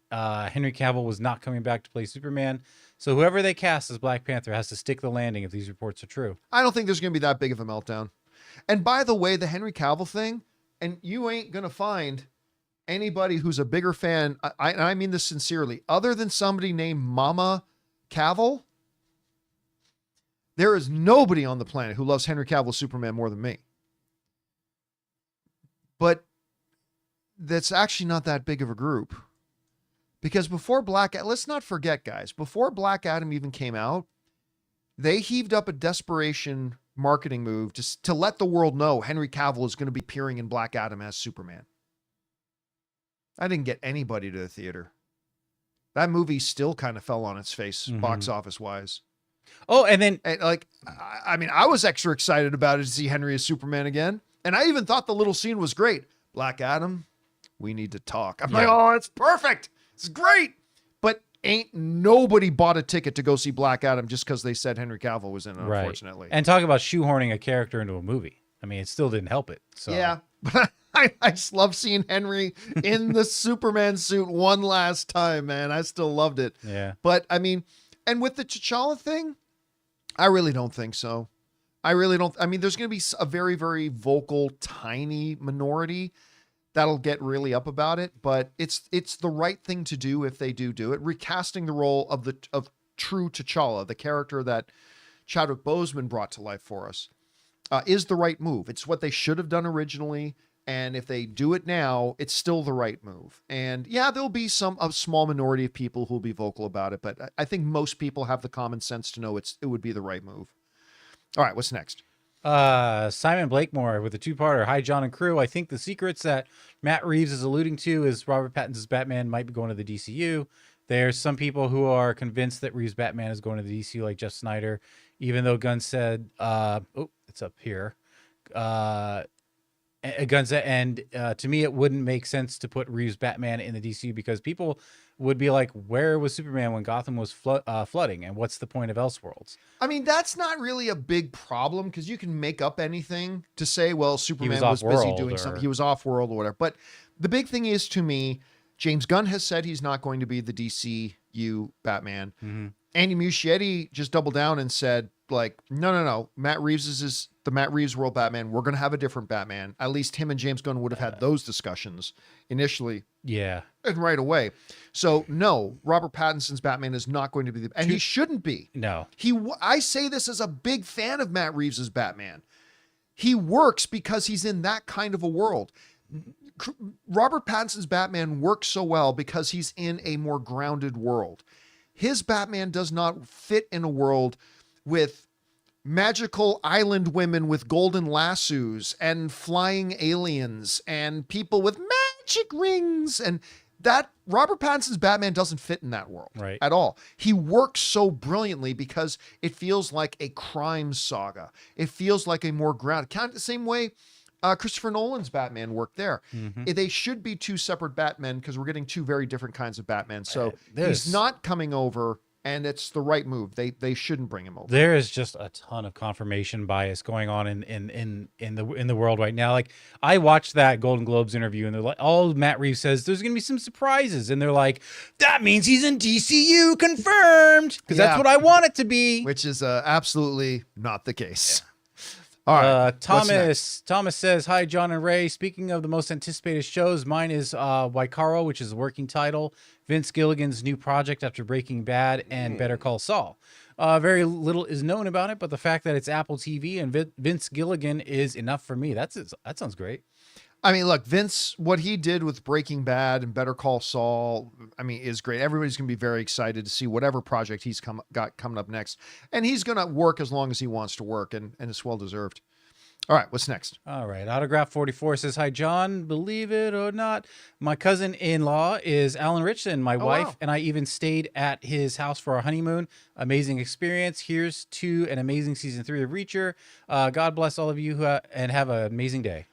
Henry Cavill was not coming back to play Superman. So whoever they cast as Black Panther has to stick the landing if these reports are true. I don't think there's going to be that big of a meltdown. And by the way, the Henry Cavill thing, and you ain't going to find anybody who's a bigger fan, I mean this sincerely, other than somebody named Mama Cavill. There is nobody on the planet who loves Henry Cavill Superman more than me. But that's actually not that big of a group. Because before let's not forget, guys, before Black Adam even came out, they heaved up a desperation marketing move to let the world know Henry Cavill is going to be appearing in Black Adam as Superman. I didn't get anybody to the theater. That movie still kind of fell on its face, box office wise. Oh, and then I mean, I was extra excited about it to see Henry as Superman again. And I even thought the little scene was great. Black Adam, we need to talk. I'm like, oh, it's perfect. It's great. But ain't nobody bought a ticket to go see Black Adam just because they said Henry Cavill was in it, unfortunately. And talk about shoehorning a character into a movie. I mean, it still didn't help it. So yeah, but I just love seeing Henry in the Superman suit one last time, man. I still loved it. Yeah. But I mean, and with the T'Challa thing, I really don't think so. I really don't. I mean, there's going to be a very, very vocal, tiny minority that'll get really up about it, but it's the right thing to do if they do it. Recasting the role of true T'Challa, the character that Chadwick Boseman brought to life for us, is the right move. It's what they should have done originally, and if they do it now, it's still the right move. And yeah, there'll be a small minority of people who'll be vocal about it, but I think most people have the common sense to know it would be the right move. All right, what's next? Simon Blakemore with a two-parter. Hi, John and crew. I think the secrets that Matt Reeves is alluding to is Robert Pattinson's Batman might be going to the DCU. There's some people who are convinced that Reeves' Batman is going to the DCU, like Jeff Snyder, even though Gunn said, it's up here. Gunn said, and to me, it wouldn't make sense to put Reeves' Batman in the DCU because people would be like, where was Superman when Gotham was flooding? And what's the point of Elseworlds? I mean, that's not really a big problem because you can make up anything to say, well, Superman was busy doing something. He was off world or whatever. But the big thing is, to me, James Gunn has said he's not going to be the DCU Batman. Mm-hmm. Andy Muschietti just doubled down and said, like, no. Matt Reeves is the Matt Reeves world Batman. We're going to have a different Batman. At least him and James Gunn would have had those discussions initially. Yeah. And right away. So no, Robert Pattinson's Batman is not going to be and he shouldn't be. No. I say this as a big fan of Matt Reeves's Batman. He works because he's in that kind of a world. Robert Pattinson's Batman works so well because he's in a more grounded world. His Batman does not fit in a world with magical island women with golden lassos and flying aliens and people with magic rings, and that Robert Pattinson's Batman doesn't fit in that world at all. He works so brilliantly because it feels like a crime saga. It feels like a more grounded, kind of the same way Christopher Nolan's Batman worked there. Mm-hmm. They should be two separate Batmen because we're getting two very different kinds of Batman. So he's not coming over, and it's the right move. They shouldn't bring him over. There is just a ton of confirmation bias going on in the world right now. Like, I watched that Golden Globes interview, and they're like, all Matt Reeves says, there's gonna be some surprises, and they're like, that means he's in DCU confirmed, because that's what I want it to be. Which is absolutely not the case. All right. Thomas says, hi, John and Ray. Speaking of the most anticipated shows, mine is Waikaro, which is a working title, Vince Gilligan's new project after Breaking Bad, and Better Call Saul. Very little is known about it, but the fact that it's Apple TV and Vince Gilligan is enough for me. That sounds great. I mean, look, Vince, what he did with Breaking Bad and Better Call Saul, I mean, is great. Everybody's going to be very excited to see whatever project he's got coming up next. And he's going to work as long as he wants to work, and it's well-deserved. All right, what's next? All right, Autograph 44 says, hi, John. Believe it or not, my cousin-in-law is Alan Richson, my wife, and I even stayed at his house for our honeymoon. Amazing experience. Here's to an amazing season 3 of Reacher. God bless all of you and have an amazing day.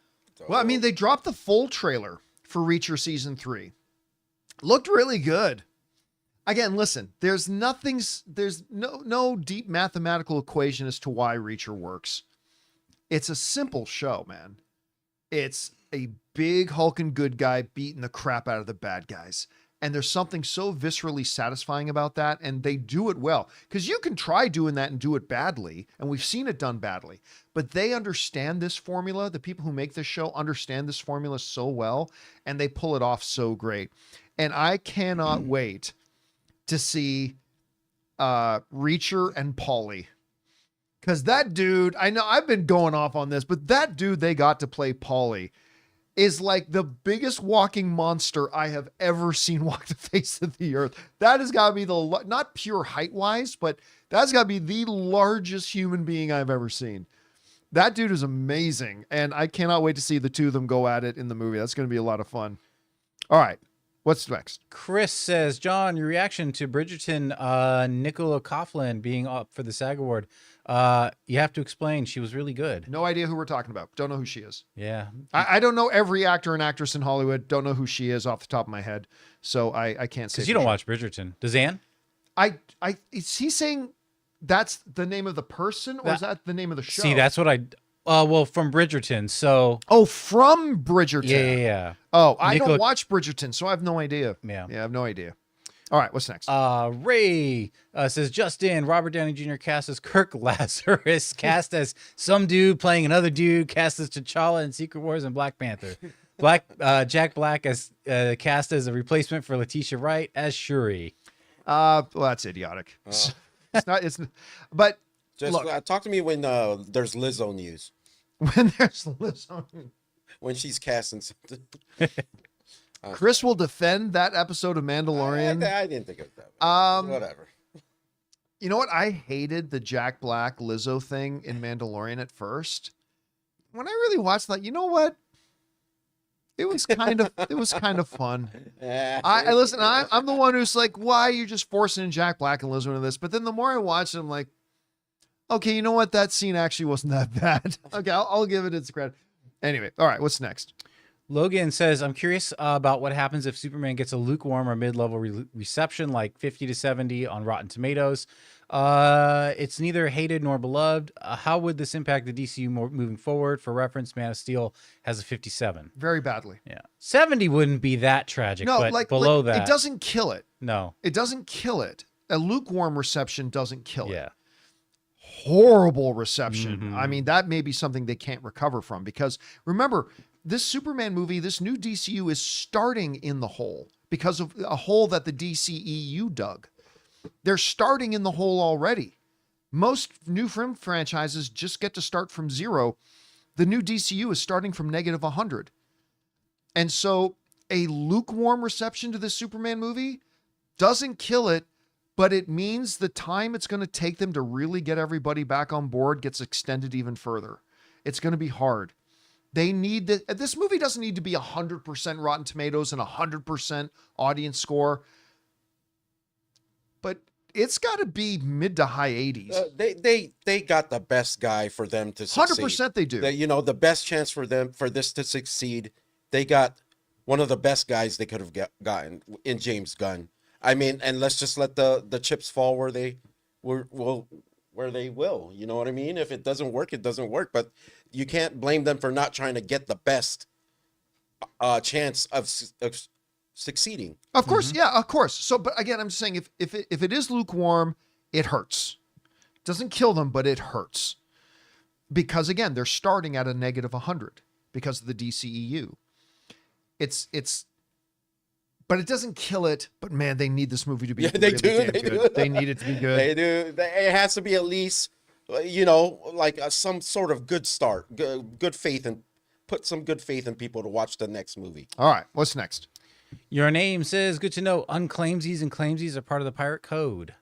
Well, I mean, they dropped the full trailer for Reacher Season 3. Looked really good. Again, listen, there's no deep mathematical equation as to why Reacher works. It's a simple show, man. It's a big hulking good guy beating the crap out of the bad guys. And there's something so viscerally satisfying about that, and they do it well. Because you can try doing that and do it badly, and we've seen it done badly. But they understand this formula. The people who make this show understand this formula so well, and they pull it off so great. And I cannot wait to see Reacher and Paulie. Because that dude, I know I've been going off on this, but that dude they got to play Paulie is like the biggest walking monster I have ever seen walk the face of the earth. That has got to be not pure height wise, but that's got to be the largest human being I've ever seen. That dude is amazing. And I cannot wait to see the two of them go at it in the movie. That's going to be a lot of fun. All right. What's next? Chris says, John, your reaction to Bridgerton, Nicola Coughlan being up for the SAG Award. You have to explain. She was really good. No idea who we're talking about. Don't know who she is. Yeah. I don't know every actor and actress in Hollywood. Don't know who she is off the top of my head. So I can't say. Because you don't watch Bridgerton. Does Ann? Is he saying that's the name of the person, or is that the name of the show? See, that's what well, from Bridgerton. So. Oh, from Bridgerton. Yeah. Oh, I don't watch Bridgerton, so I have no idea. Yeah, I have no idea. All right, what's next? Ray says, Justin, Robert Downey Jr. cast as Kirk Lazarus, cast as some dude playing another dude, cast as T'Challa in Secret Wars and Black Panther. Jack Black as cast as a replacement for Letitia Wright as Shuri. Well, that's idiotic. It's not. But Just look, talk to me when there's Lizzo news. when there's Lizzo, When she's casting something. Chris will defend that episode of Mandalorian. I didn't think of that. Whatever. You know what? I hated the Jack Black Lizzo thing in Mandalorian at first. When I really watched that, you know what? It was kind of fun. I listen. I'm the one who's like, why you're just forcing in Jack Black and Lizzo into this? But then the more I watch it, I'm like, okay, you know what? That scene actually wasn't that bad. Okay, I'll give it its credit. Anyway, all right, what's next? Logan says, I'm curious about what happens if Superman gets a lukewarm or mid-level reception, like 50 to 70 on Rotten Tomatoes. It's neither hated nor beloved. How would this impact the DCU moving forward? For reference, Man of Steel has a 57. Very badly. Yeah. 70 wouldn't be that tragic, No, but like below that. It doesn't kill it. No. It doesn't kill it. A lukewarm reception doesn't kill it. Yeah. Horrible reception. I mean, that may be something they can't recover from, because remember, this Superman movie, this new DCU is starting in the hole because of a hole that the DCEU dug. They're starting in the hole already. Most new film franchises just get to start from zero. The new DCU is starting from negative 100. And so a lukewarm reception to this Superman movie doesn't kill it, but it means the time it's going to take them to really get everybody back on board gets extended even further. It's going to be hard. They need this movie doesn't need to be 100% Rotten Tomatoes and 100% audience score, but it's got to be mid to high 80s. They got the best guy for them to succeed. 100% they do. The best chance for them for this to succeed. They got one of the best guys they could have gotten in James Gunn. I mean, and let's just let the chips fall where they will. You know what I mean? If it doesn't work, it doesn't work. But you can't blame them for not trying to get the best chance of succeeding. Of course, yeah, of course. So, but again, I'm just saying, if it is lukewarm, it hurts. Doesn't kill them, but it hurts, because again, they're starting at a negative 100 because of the DCEU. But it doesn't kill it. But man, they need this movie to be They do. They need it to be good. They do. It has to be at least, like some sort of good start, good faith, and put some good faith in people to watch the next movie. All right, what's next? Your name says, good to know, unclaimsies and claimsies are part of the pirate code.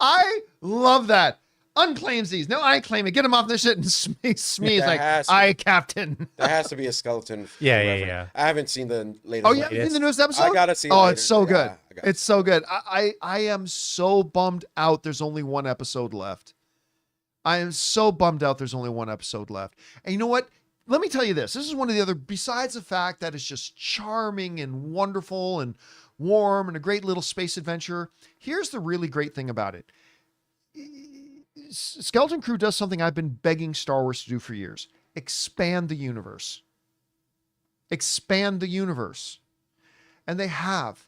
I love that. Unclaimsies. No, I claim it. Get him off this shit. And Smee is like, I captain. There has to be a skeleton. Yeah. I haven't seen the latest. Oh, you haven't seen the newest episode? I gotta see it Oh, later. it's so good. Yeah, It's so good. I am so bummed out there's only one episode left. I am so bummed out there's only one episode left. And you know what? Let me tell you this. This is one of the other, besides the fact that it's just charming and wonderful and warm and a great little space adventure, here's the really great thing about it. Skeleton Crew does something I've been begging Star Wars to do for years. Expand the universe. Expand the universe. And they have.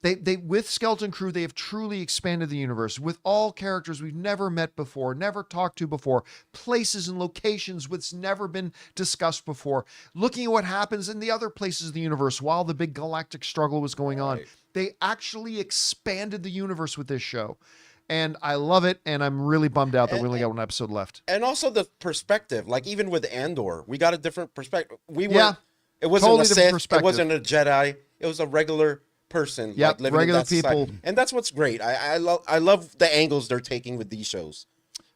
They with Skeleton Crew, they have truly expanded the universe with all characters we've never met before, never talked to before, places and locations which never been discussed before, looking at what happens in the other places of the universe while the big galactic struggle was going on. They actually expanded the universe with this show. And I love it, and I'm really bummed out that we only got one episode left. And also the perspective, like even with Andor, we got a different perspective. It wasn't totally a Sith, perspective. it wasn't a Jedi, it was a regular person, like living regular in that society. people. And that's what's great. I love the angles they're taking with these shows.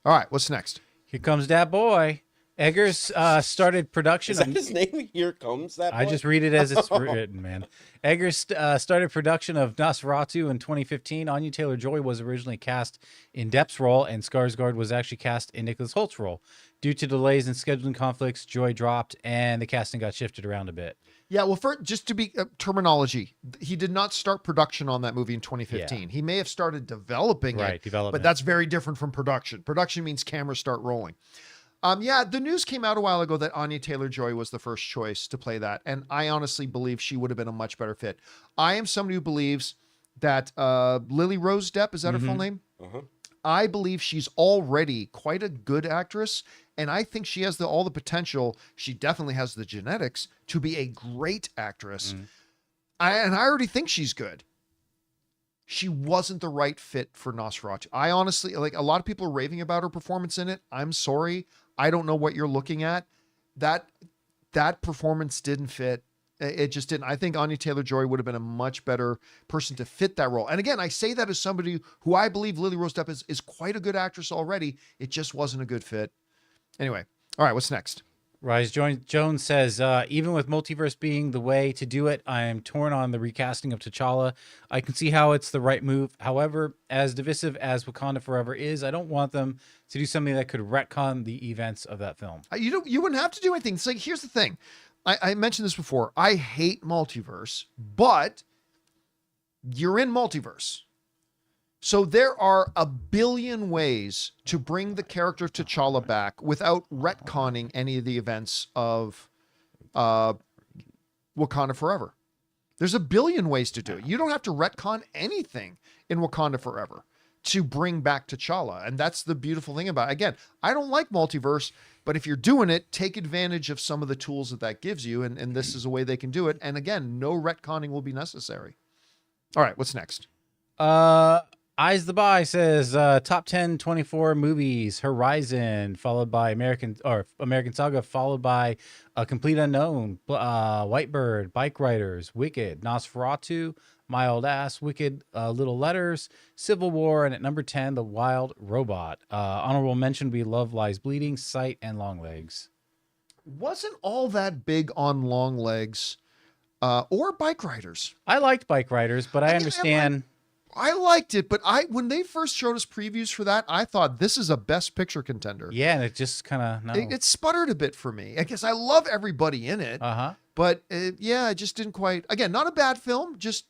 All right, what's next? Here comes that boy. Eggers started production. Is that his name? Here comes that boy? I just read it as it's written, man. Eggers started production of Nosferatu in 2015. Anya Taylor-Joy was originally cast in Depp's role, and Skarsgård was actually cast in Nicholas Holt's role. Due to delays and scheduling conflicts, Joy dropped, and the casting got shifted around a bit. Yeah, well, just to be terminology, he did not start production on that movie in 2015. Yeah. He may have started developing it, but that's very different from production. Production means cameras start rolling. The news came out a while ago that Anya Taylor-Joy was the first choice to play that, and I honestly believe she would have been a much better fit. I am somebody who believes that Lily Rose Depp, is that her full name? I believe she's already quite a good actress, and I think she has all the potential. She definitely has the genetics to be a great actress. And I already think she's good. She wasn't the right fit for Nosferatu. I honestly, like, a lot of people are raving about her performance in it. I'm sorry. I don't know what you're looking at. That performance didn't fit. It just didn't. I think Anya Taylor-Joy would have been a much better person to fit that role. And again, I say that as somebody who I believe Lily Rose Depp is quite a good actress already. It just wasn't a good fit. Anyway. All right. What's next? Rise Jones says, even with multiverse being the way to do it, I am torn on the recasting of T'Challa. I can see how it's the right move. However, as divisive as Wakanda Forever is, I don't want them to do something that could retcon the events of that film. You wouldn't have to do anything. It's like, here's the thing. I mentioned this before. I hate multiverse, but you're in multiverse. So there are a billion ways to bring the character of T'Challa back without retconning any of the events of Wakanda Forever. There's a billion ways to do it. You don't have to retcon anything in Wakanda Forever to bring back T'Challa. And that's the beautiful thing about it. Again, I don't like multiverse, but if you're doing it, take advantage of some of the tools that gives you. And this is a way they can do it. And again, no retconning will be necessary. All right, what's next? Eyes the Buy says, top 10 24 movies, Horizon, followed by American Saga, followed by A Complete Unknown, Whitebird, Bike Riders, Wicked, Nosferatu, My Old Ass, Wicked, Little Letters, Civil War, and at number 10, The Wild Robot. Honorable mention, We Love Lies Bleeding, Sight, and Long Legs. Wasn't all that big on Long Legs or Bike Riders. I liked Bike Riders, but I understand... I liked it, but when they first showed us previews for that, I thought this is a Best Picture contender. Yeah, and it just kind of it sputtered a bit for me. I guess I love everybody in it, but it just didn't quite. Again, not a bad film, just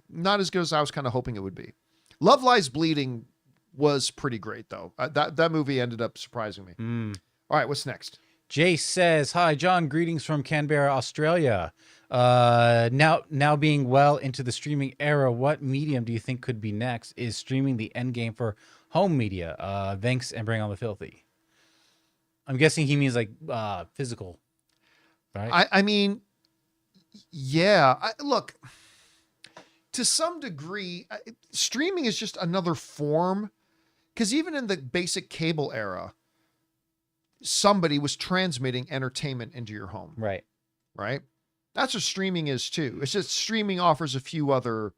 not as good as I was kind of hoping it would be. Love Lies Bleeding was pretty great though. That movie ended up surprising me. All right, what's next? Jace says, "Hi, John. Greetings from Canberra, Australia. Now being well into the streaming era, what medium do you think could be next? Is streaming the end game for home media? Thanks, and bring on the filthy." I'm guessing he means like physical, right? I mean, yeah. Look, to some degree, streaming is just another form, because even in the basic cable era, somebody was transmitting entertainment into your home. Right. That's what streaming is too. It's just streaming offers a few other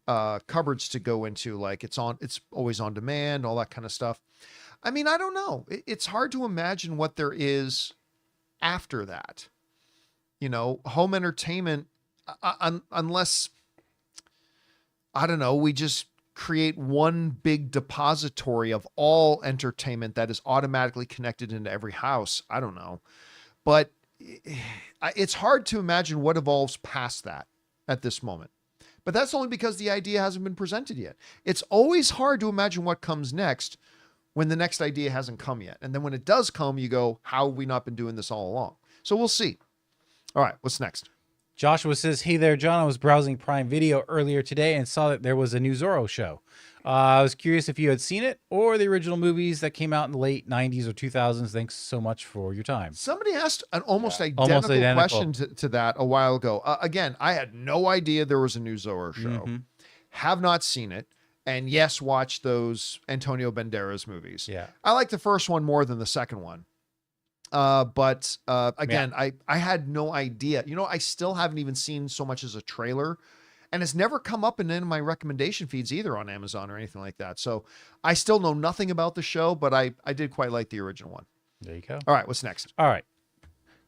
cupboards to go into, like it's always on demand, all that kind of stuff. I mean, I don't know. It's hard to imagine what there is after that. Home entertainment, unless, I don't know, we just create one big depository of all entertainment that is automatically connected into every house. I don't know. But it's hard to imagine what evolves past that at this moment. But that's only because the idea hasn't been presented yet. It's always hard to imagine what comes next when the next idea hasn't come yet. And then when it does come, you go, how have we not been doing this all along? So we'll see. All right, what's next? Joshua says, "Hey there, John. I was browsing Prime Video earlier today and saw that there was a new Zorro show. I was curious if you had seen it or the original movies that came out in the late 90s or 2000s. Thanks so much for your time." Somebody asked an almost identical question to that a while ago. Again, I had no idea there was a new Zorro show. Have not seen it. And yes, watch those Antonio Banderas movies. Yeah. I like the first one more than the second one. But again, I had no idea. I still haven't even seen so much as a trailer, and it's never come up in any of my recommendation feeds either on Amazon or anything like that. So I still know nothing about the show, but I did quite like the original one. There you go. All right, what's next? All right.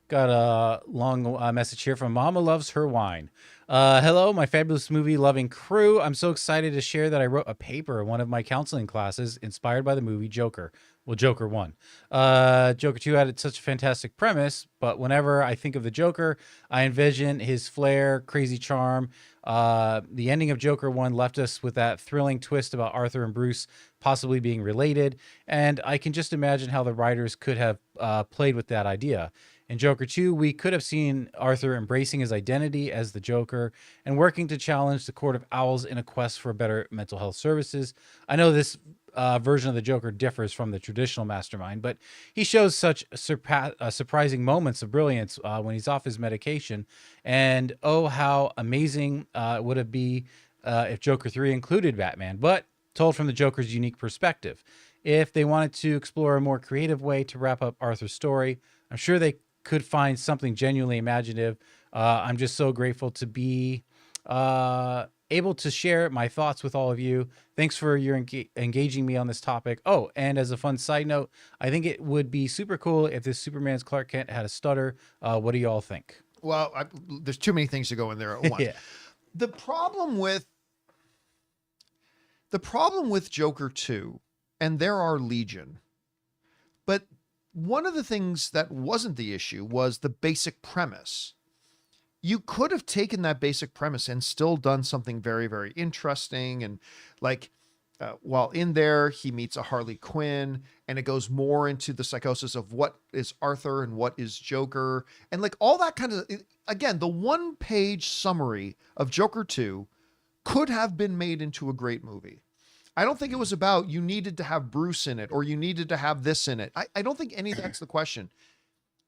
Got a long message here from Mama Loves Her Wine. Hello, my fabulous movie loving crew. I'm so excited to share that I wrote a paper in one of my counseling classes inspired by the movie Joker. Well, Joker 1. Joker 2 had such a fantastic premise, but whenever I think of the Joker, I envision his flair, crazy charm. The ending of Joker 1 left us with that thrilling twist about Arthur and Bruce possibly being related, and I can just imagine how the writers could have played with that idea. In Joker 2, we could have seen Arthur embracing his identity as the Joker and working to challenge the Court of Owls in a quest for better mental health services. I know this version of the Joker differs from the traditional Mastermind, but he shows such surprising moments of brilliance when he's off his medication. And oh, how amazing would it be if Joker 3 included Batman, but told from the Joker's unique perspective. If they wanted to explore a more creative way to wrap up Arthur's story, I'm sure they could find something genuinely imaginative. I'm just so grateful to be able to share my thoughts with all of you. Thanks for your engaging me on this topic. Oh, and as a fun side note, I think it would be super cool if this Superman's Clark Kent had a stutter. What do you all think? Well, there's too many things to go in there at once. Yeah. The problem with Joker 2, and there are legion, but one of the things that wasn't the issue was the basic premise. You could have taken that basic premise and still done something very, very interesting. And like, while in there, he meets a Harley Quinn, and it goes more into the psychosis of what is Arthur and what is Joker. And like all that kind of, again, the 1-page summary of Joker 2 could have been made into a great movie. I don't think it was about you needed to have Bruce in it or you needed to have this in it. I don't think any of that's the question.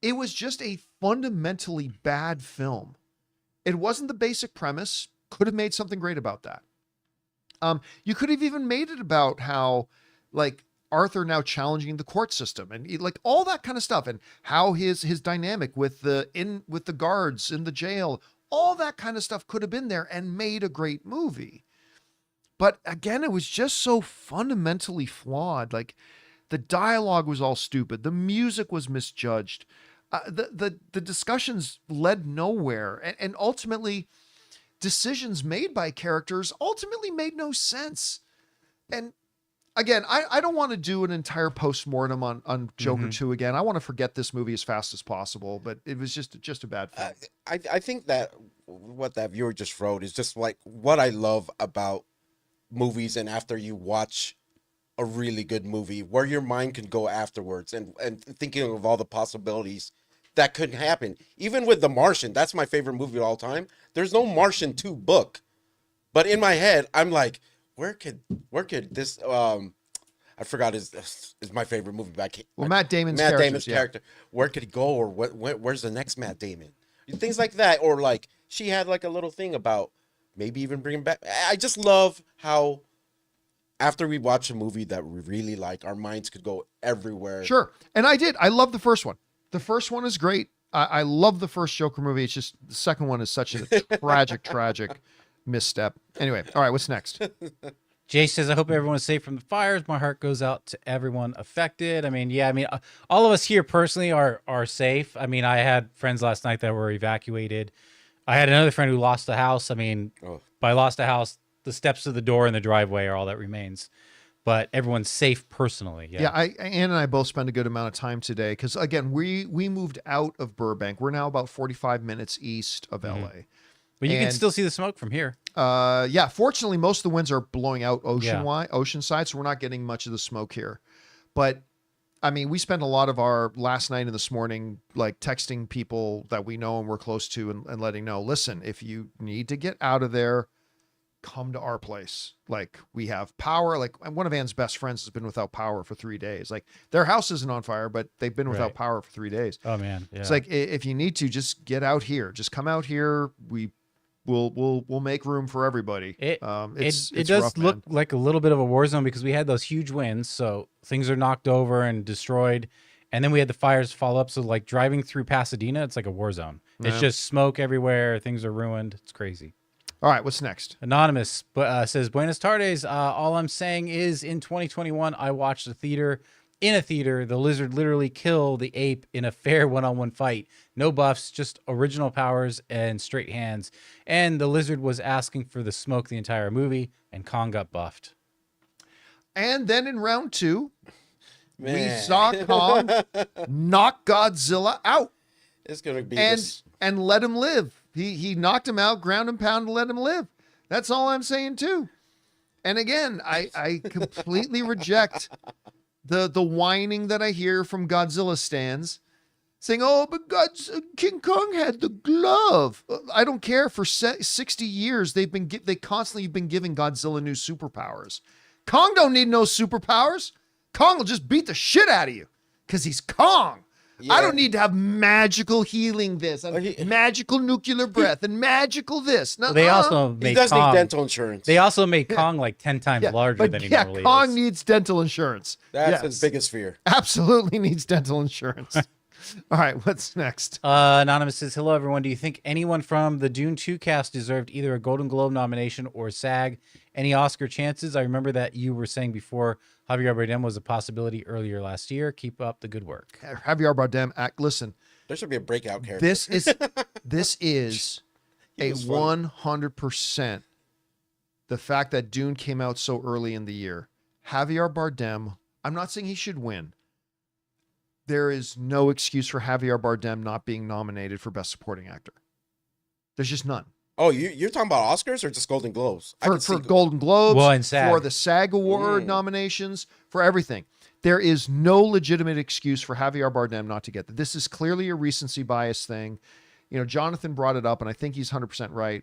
It was just a fundamentally bad film. It wasn't the basic premise. Could have made something great about that. You could have even made it about how, like, Arthur now challenging the court system and like all that kind of stuff, and how his dynamic with the guards in the jail, all that kind of stuff could have been there and made a great movie. But again, it was just so fundamentally flawed. Like, the dialogue was all stupid. The music was misjudged. The discussions led nowhere. And ultimately, decisions made by characters ultimately made no sense. And again, I don't want to do an entire postmortem on Joker 2 again. I want to forget this movie as fast as possible, but it was just a bad film. I think that what that viewer just wrote is just like what I love about movies, and after you watch a really good movie, where your mind can go afterwards and thinking of all the possibilities that could happen. Even with The Martian, that's my favorite movie of all time. There's no Martian 2 book, but in my head, I'm like, where could this? I forgot is my favorite movie. Matt Damon's character. Where could he go, or where's the next Matt Damon? Things like that, or like she had like a little thing about maybe even bringing back. I just love how after we watch a movie that we really like, our minds could go everywhere. Sure. And I did. I love the first one. The first one is great. I love the first Joker movie. It's just the second one is such a tragic misstep. Anyway, all right, what's next? Jay says, I hope everyone is safe from the fires. My heart goes out to everyone affected. I mean, all of us here personally are safe. I mean, I had friends last night that were evacuated. I had another friend who lost a house. I mean, by lost a house, the steps to the door and the driveway are all that remains. But everyone's safe personally. Yeah, Ann and I both spent a good amount of time today because, again, we moved out of Burbank. We're now about 45 minutes east of LA. But you can still see the smoke from here. Yeah, fortunately, most of the winds are blowing out oceanside, so we're not getting much of the smoke here. But I mean, we spent a lot of our last night and this morning like texting people that we know and we're close to and letting know, listen, if you need to get out of there, come to our place. Like, we have power. Like, one of Ann's best friends has been without power for 3 days. Like, their house isn't on fire, but they've been without power for 3 days. Oh man. Yeah. It's like, if you need to, just get out here. Just come out here. We'll make room for everybody. It does rough, look like a little bit of a war zone because we had those huge winds, so things are knocked over and destroyed, and then we had the fires follow up. So like driving through Pasadena, it's like a war zone. Yeah. It's just smoke everywhere. Things are ruined. It's crazy. All right, what's next? Anonymous says, Buenas tardes. All I'm saying is in 2021, I watched in a theater, the lizard literally killed the ape in a fair one-on-one fight. No buffs, just original powers and straight hands. And the lizard was asking for the smoke the entire movie, and Kong got buffed. And then in round 2, we saw Kong knock Godzilla out. It's going to be and let him live. He knocked him out, ground and pound, and let him live. That's all I'm saying too. And again, I completely reject the whining that I hear from Godzilla stans saying, oh, but King Kong had the glove. I don't care. For 60 years, they constantly been giving Godzilla new superpowers. Kong don't need no superpowers. Kong will just beat the shit out of you because he's Kong. Yeah. I don't need to have magical healing this and magical nuclear breath and magical this. No, They also He made does Kong. need dental insurance. They also made Kong like 10 times larger than he normally Kong is. needs dental insurance. That's Yes. his biggest fear. Absolutely needs dental insurance. All right, what's next? Anonymous says, hello, everyone. Do you think anyone from the Dune 2 cast deserved either a Golden Globe nomination or SAG? Any Oscar chances? I remember that you were saying before Javier Bardem was a possibility earlier last year. Keep up the good work. Javier Bardem, listen, There should be a breakout character. this is He a was funny. 100% the fact that Dune came out so early in the year. Javier Bardem, I'm not saying he should win. There is no excuse for Javier Bardem not being nominated for Best Supporting Actor. There's just none. Oh, you're talking about Oscars or just Golden Globes? I For can see Golden Globes, Well, and SAG. for the SAG Award nominations, for everything. There is no legitimate excuse for Javier Bardem not to get that. This is clearly a recency bias thing. You know, Jonathan brought it up, and I think he's 100% right.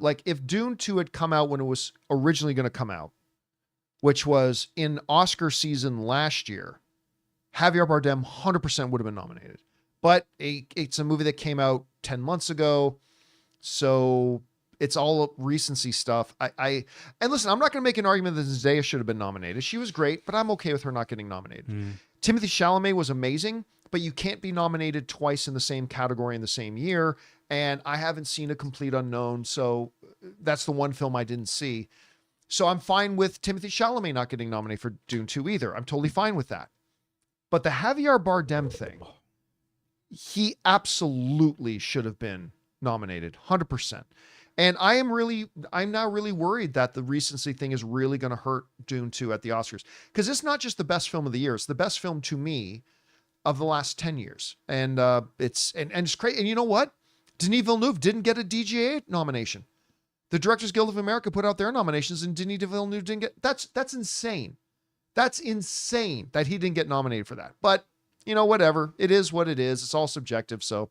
Like, if Dune 2 had come out when it was originally going to come out, which was in Oscar season last year, Javier Bardem 100% would have been nominated. But it's a movie that came out 10 months ago, so it's all recency stuff. And listen, I'm not going to make an argument that Zendaya should have been nominated. She was great, but I'm okay with her not getting nominated. Timothée Chalamet was amazing, but you can't be nominated twice in the same category in the same year. And I haven't seen A Complete Unknown, so that's the one film I didn't see. So I'm fine with Timothée Chalamet not getting nominated for Dune 2 either. I'm totally fine with that. But the Javier Bardem thing, he absolutely should have been nominated, 100%. And I'm now really worried that the recency thing is really going to hurt Dune 2 at the Oscars. Because it's not just the best film of the year, it's the best film to me of the last 10 years. And it's crazy. And you know what? Denis Villeneuve didn't get a DGA nomination. The Directors Guild of America put out their nominations and Denis Villeneuve didn't get. That's insane. That's insane that he didn't get nominated for that. But, you know, whatever. It is what it is. It's all subjective. So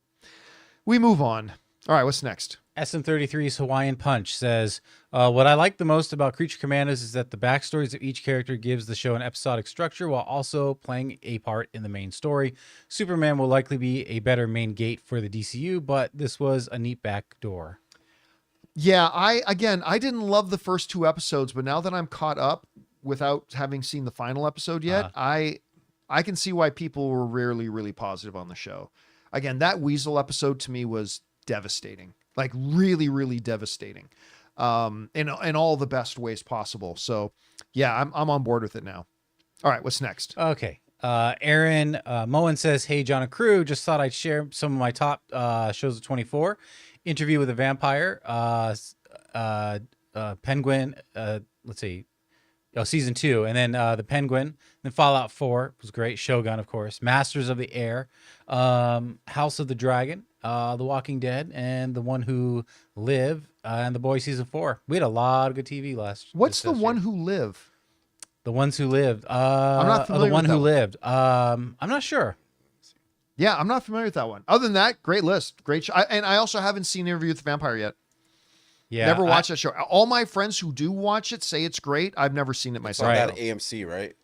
we move on. All right, what's next? SM33's Hawaiian Punch says, what I like the most about Creature Commandos is that the backstories of each character gives the show an episodic structure while also playing a part in the main story. Superman will likely be a better main gate for the DCU, but this was a neat back door. Yeah, I didn't love the first two episodes, but now that I'm caught up without having seen the final episode yet, I can see why people were really, really positive on the show. Again, that Weasel episode to me was devastating, like really, really devastating, in all the best ways possible. So yeah, I'm on board with it now. All right, what's next? Okay. Aaron Moen says, hey, John and crew, just thought I'd share some of my top shows of 24. Interview with a Vampire, Penguin, let's see, season 2, and then the Penguin, then Fallout 4 was great, Shogun, of course, Masters of the Air, House of the Dragon, The Walking Dead, and The One Who Live, and The Boys season 4. We had a lot of good TV What's The One year. Who Live? The Ones Who Lived. I'm not familiar The One with Who that Lived. I'm not sure. Yeah, I'm not familiar with that one. Other than that, great list, great show. And I also haven't seen Interview with the Vampire yet. Yeah, Never watched that show. All my friends who do watch it say it's great. I've never seen it It's myself. on Right. that AMC, right?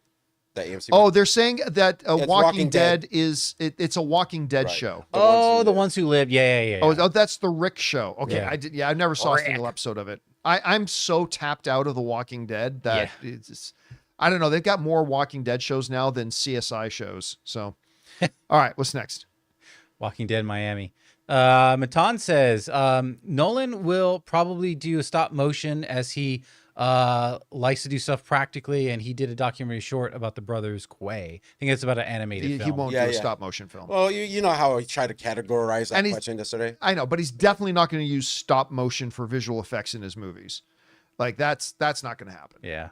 That AMC. Oh, they're saying that It's Walking Dead is it's a Walking Dead Right. show. The Ones Who Lived. Yeah. Oh, that's the Rick show. Okay, Yeah. I never saw a Rick. single episode of it. I'm so tapped out of the Walking Dead that it's just, I don't know. They've got more Walking Dead shows now than CSI shows. So, all right, what's next? Walking Dead Miami. Matan says Nolan will probably do a stop motion as he likes to do stuff practically, and he did a documentary short about the brothers Quay. I think it's about an animated He film. won't Yeah, do a yeah. stop motion film. Well, you know how I tried to categorize that And he's- question yesterday. I know, but he's definitely not going to use stop motion for visual effects in his movies. Like that's not going to happen. Yeah.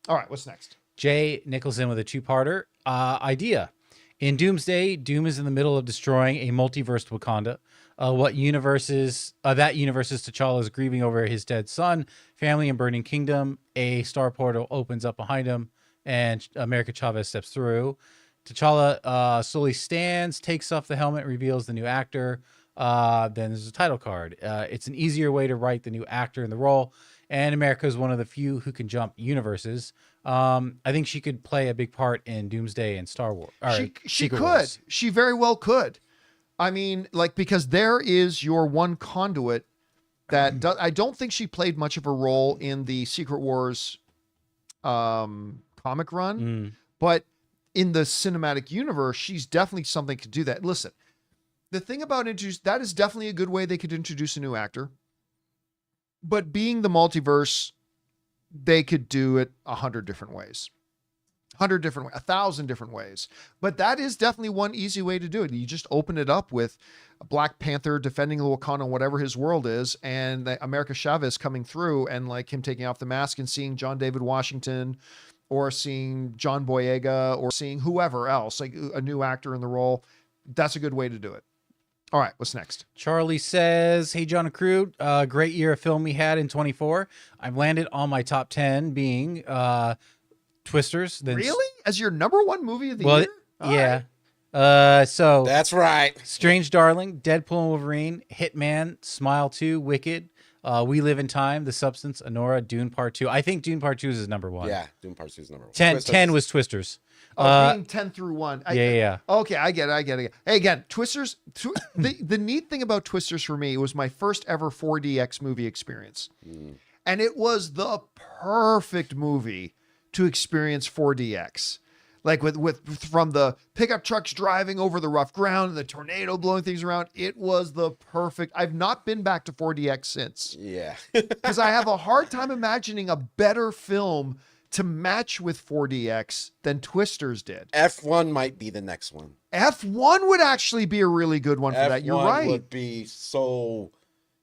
All right, what's next? Jay Nicholson with a two-parter idea. In Doomsday, Doom is in the middle of destroying a multiverse Wakanda. That universe is T'Challa's grieving over his dead son, family, and burning kingdom. A star portal opens up behind him, and America Chavez steps through. T'Challa slowly stands, takes off the helmet, reveals the new actor. Then there's a title card. It's an easier way to write the new actor in the role, and America is one of the few who can jump universes. I think she could play a big part in Doomsday and Star Wars. She could. She very well could. I mean, like, because there is your one conduit that I don't think she played much of a role in the Secret Wars comic run, but in the cinematic universe, she's definitely something to do that. Listen, the thing about that is definitely a good way they could introduce a new actor, but being the multiverse, they could do it 100 different ways. 100 different, 1,000 different ways. But that is definitely one easy way to do it. You just open it up with a Black Panther defending Wakanda, whatever his world is, and America Chavez coming through and like him taking off the mask and seeing John David Washington or seeing John Boyega or seeing whoever else, like a new actor in the role. That's a good way to do it. All right, what's next? Charlie says, hey, John and crew, great year of film we had in 24. I've landed on my top 10 being Twisters. Then really? As your number one movie of the year? Yeah. Right. So that's right. Strange Darling, Deadpool and Wolverine, Hitman, Smile 2, Wicked, We Live in Time, The Substance, Anora, Dune Part 2. I think Dune Part 2 is number one. Yeah, Dune Part 2 is number one. 10 was Twisters. Being 10 through 1. Yeah. Okay, I get it. Hey, again, Twisters. The neat thing about Twisters for me, it was my first ever 4DX movie experience. And it was the perfect movie to experience 4DX. Like with from the pickup trucks driving over the rough ground and the tornado blowing things around. It was the perfect. I've not been back to 4DX since. Yeah. Because I have a hard time imagining a better film to match with 4DX than Twisters did. F1 might be the next one. F1 would actually be a really good one for F1 that. You're right. Would be so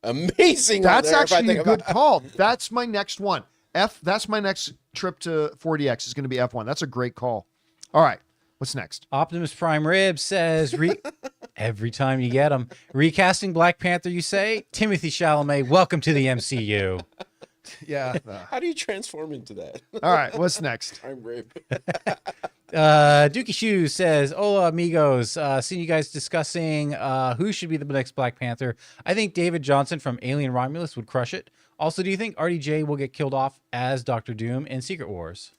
amazing. That's actually a good call. That's my next one. That's my next trip to 4DX is going to be F1. That's a great call. All right. What's next? Optimus Prime Rib says, every time you get him, recasting Black Panther, you say? Timothy Chalamet, welcome to the MCU. Yeah. How do you transform into that? All right. What's next? I'm rape. Dookie Shoes says, hola amigos, seen you guys discussing who should be the next Black Panther. I think David Johnson from Alien Romulus would crush it. Also, do you think RDJ will get killed off as Doctor Doom in Secret Wars?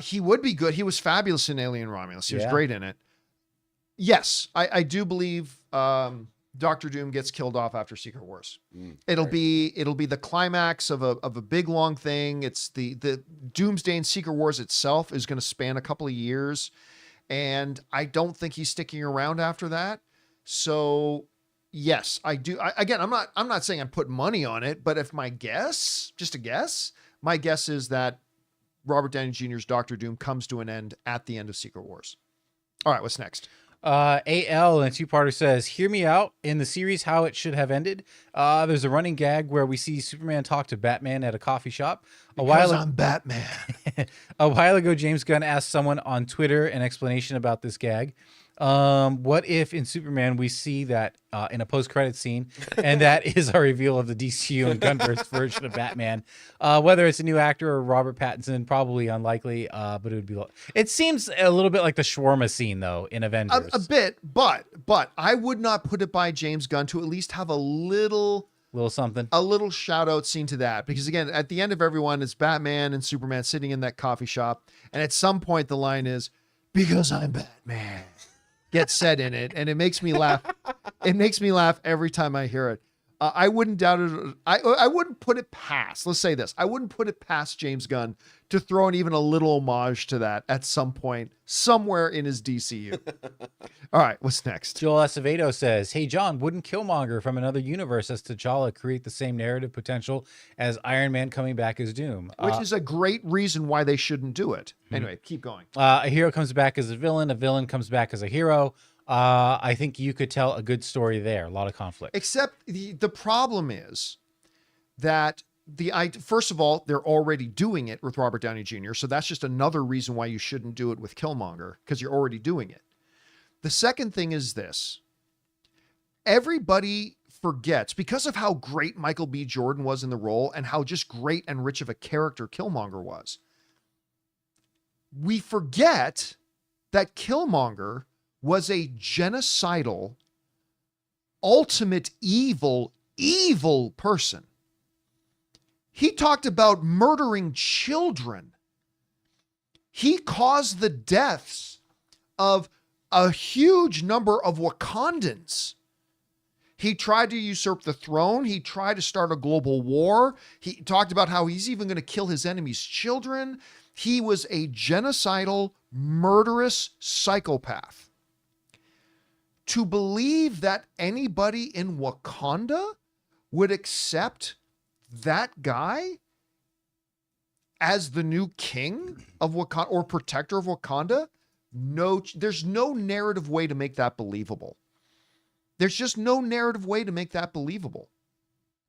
He would be good. He was fabulous in Alien Romulus. He was great in it. Yes, I do believe Doctor Doom gets killed off after Secret Wars. It'll be the climax of a big long thing. It's the Doomsday and Secret Wars itself is going to span a couple of years, and I don't think he's sticking around after that. So yes, I do. Again, I'm not saying I'm putting money on it, but if my guess, just a guess, my guess is that Robert Downey Jr.'s Doctor Doom comes to an end at the end of Secret Wars. All right, what's next? AL in a two-parter says, hear me out. In the series, how it should have ended, there's a running gag where we see Superman talk to Batman at a coffee shop. I'm Batman. A while ago, James Gunn asked someone on Twitter an explanation about this gag. What if in Superman we see that in a post-credit scene, and that is our reveal of the DCU and Gunverse version of Batman? Whether it's a new actor or Robert Pattinson, probably unlikely, but it would be. It seems a little bit like the shawarma scene, though, in Avengers. A bit, but I would not put it by James Gunn to at least have a little something, a little shout out scene to that, because again, at the end of everyone, it's Batman and Superman sitting in that coffee shop, and at some point the line is, "Because I'm Batman." Gets said in it, and it makes me laugh. It makes me laugh every time I hear it. I wouldn't doubt it. I wouldn't put it past. Let's say this: I wouldn't put it past James Gunn to throw in even a little homage to that at some point, somewhere in his DCU. All right, what's next? Joel Acevedo says, hey, John, wouldn't Killmonger from another universe as T'Challa create the same narrative potential as Iron Man coming back as Doom? Which is a great reason why they shouldn't do it. Anyway, keep going. A hero comes back as a villain comes back as a hero. I think you could tell a good story there. A lot of conflict. Except the problem is that first of all, they're already doing it with Robert Downey Jr., so that's just another reason why you shouldn't do it with Killmonger, because you're already doing it. The second thing is this. Everybody forgets, because of how great Michael B. Jordan was in the role and how just great and rich of a character Killmonger was, we forget that Killmonger was a genocidal, ultimate evil person. He talked about murdering children. He caused the deaths of a huge number of Wakandans. He tried to usurp the throne. He tried to start a global war. He talked about how he's even going to kill his enemies' children. He was a genocidal, murderous psychopath. To believe that anybody in Wakanda would accept that guy as the new king of Wakanda or protector of Wakanda, no, there's no narrative way to make that believable. There's just no narrative way to make that believable.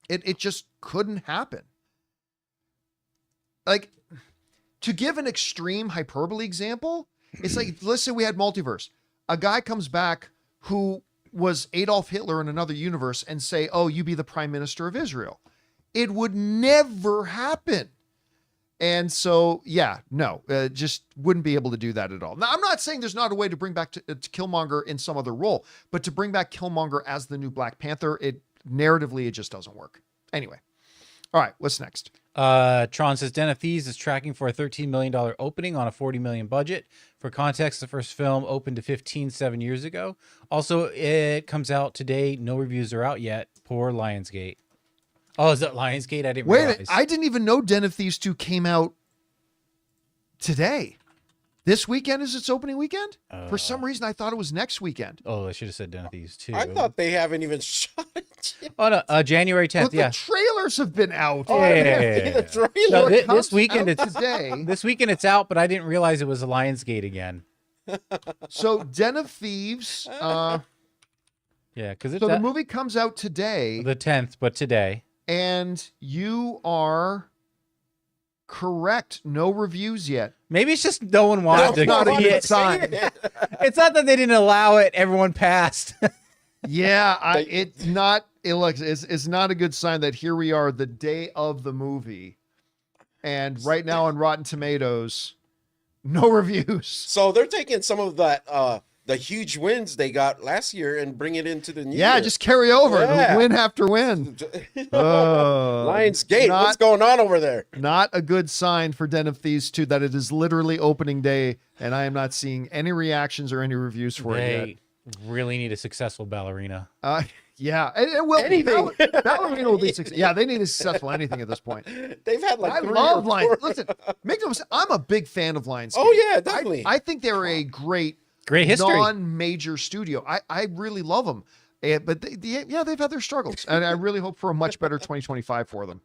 It just couldn't happen. Like, to give an extreme hyperbole example, it's like, let's say we had multiverse. A guy comes back who was Adolf Hitler in another universe and say, oh, you be the prime minister of Israel. It would never happen. And so, yeah, no, just wouldn't be able to do that at all. Now, I'm not saying there's not a way to bring back to Killmonger in some other role, but to bring back Killmonger as the new Black Panther, narratively, it just doesn't work. Anyway. All right, what's next? Tron says Den of Thieves is tracking for a $13 million opening on a $40 million budget. For context, the first film opened to 7 years ago. Also, it comes out today. No reviews are out yet. Poor Lionsgate. Oh, is that Lionsgate? I didn't realize. I didn't even know Den of Thieves 2 came out today. This weekend is its opening weekend? For some reason, I thought it was next weekend. Oh, I should have said Den of Thieves 2. I thought they haven't even shot it yet. Oh, no, January 10th, But the trailers have been out. Oh, I haven't seen the trailer. No, It this comes weekend out it's today. This weekend it's out, but I didn't realize it was a Lionsgate again. So Den of Thieves. Yeah, because it's So the movie comes out today, the 10th, but today. and you are correct. No reviews yet. Maybe it's just no one wanted to not a see good it. sign. It's not that they didn't allow it; everyone passed. Yeah, it's not. It's not a good sign that here we are the day of the movie, and right now on Rotten Tomatoes, no reviews. So they're taking some of that, the huge wins they got last year and bring it into the new Yeah, year. just carry over, Yeah. win after win. Lionsgate, what's going on over there? Not a good sign for Den of Thieves 2 that it is literally opening day, and I am not seeing any reactions or any reviews for it yet. They really need a successful ballerina. Yeah, it will. Anything. Ballerina will be successful. Yeah, they need a successful anything at this point. They've had like I 3 love or 4. Lions. Listen, make no mistake, I'm a big fan of Lionsgate. Oh yeah, definitely. I think they're a great history. non-major studio. I really love them. But they've had their struggles, and I really hope for a much better 2025 for them.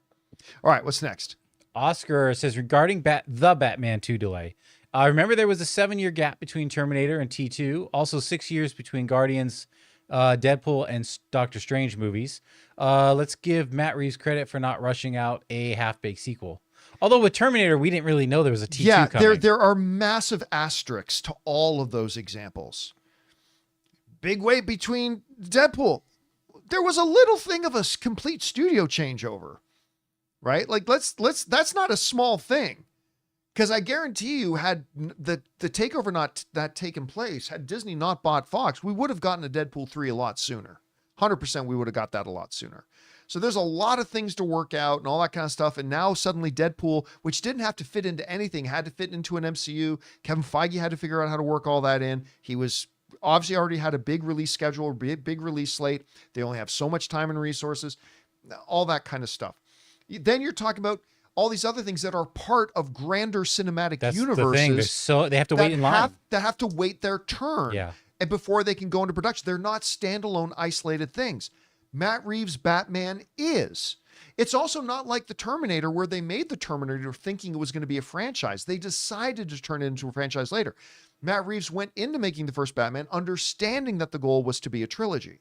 All right, what's next? Oscar says regarding the Batman 2 delay. Remember there was a 7-year gap between Terminator and T2. Also 6 years between Guardians, Deadpool, and Doctor Strange movies. Let's give Matt Reeves credit for not rushing out a half-baked sequel. Although with Terminator, we didn't really know there was a T2 coming. There are massive asterisks to all of those examples. Big wait between Deadpool. There was a little thing of a complete studio changeover, right? Like that's not a small thing. Because I guarantee you, had the takeover not that taken place, had Disney not bought Fox, we would have gotten a Deadpool 3 a lot sooner. 100% we would have got that a lot sooner. So there's a lot of things to work out and all that kind of stuff. And now suddenly Deadpool, which didn't have to fit into anything, had to fit into an MCU. Kevin Feige had to figure out how to work all that in. He was obviously already had a big release schedule, big release slate. They only have so much time and resources, all that kind of stuff. Then you're talking about all these other things that are part of grander cinematic universes. The thing. They have to wait in line. That have to wait their turn. Yeah. And before they can go into production. They're not standalone, isolated things. Matt Reeves' Batman is. It's also not like the Terminator, where they made the Terminator thinking it was going to be a franchise. They decided to turn it into a franchise later. Matt Reeves went into making the first Batman understanding that the goal was to be a trilogy.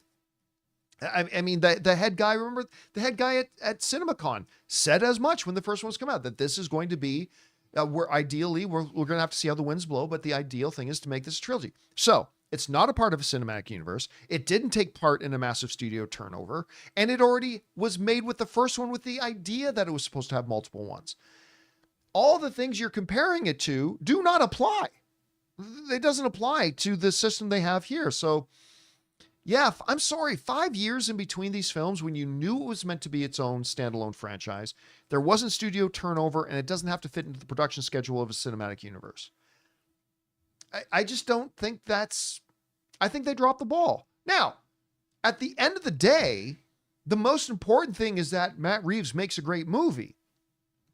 I mean, the head guy, remember the head guy at CinemaCon said as much when the first one was come out, that this is going to be, we're going to have to see how the winds blow, but the ideal thing is to make this a trilogy. So it's not a part of a cinematic universe. It didn't take part in a massive studio turnover, and it already was made with the first one with the idea that it was supposed to have multiple ones. All the things you're comparing it to do not apply. It doesn't apply to the system they have here. So yeah, I'm sorry, 5 years in between these films when you knew it was meant to be its own standalone franchise, there wasn't studio turnover, and it doesn't have to fit into the production schedule of a cinematic universe. I just don't think I think they dropped the ball. Now, at the end of the day, the most important thing is that Matt Reeves makes a great movie.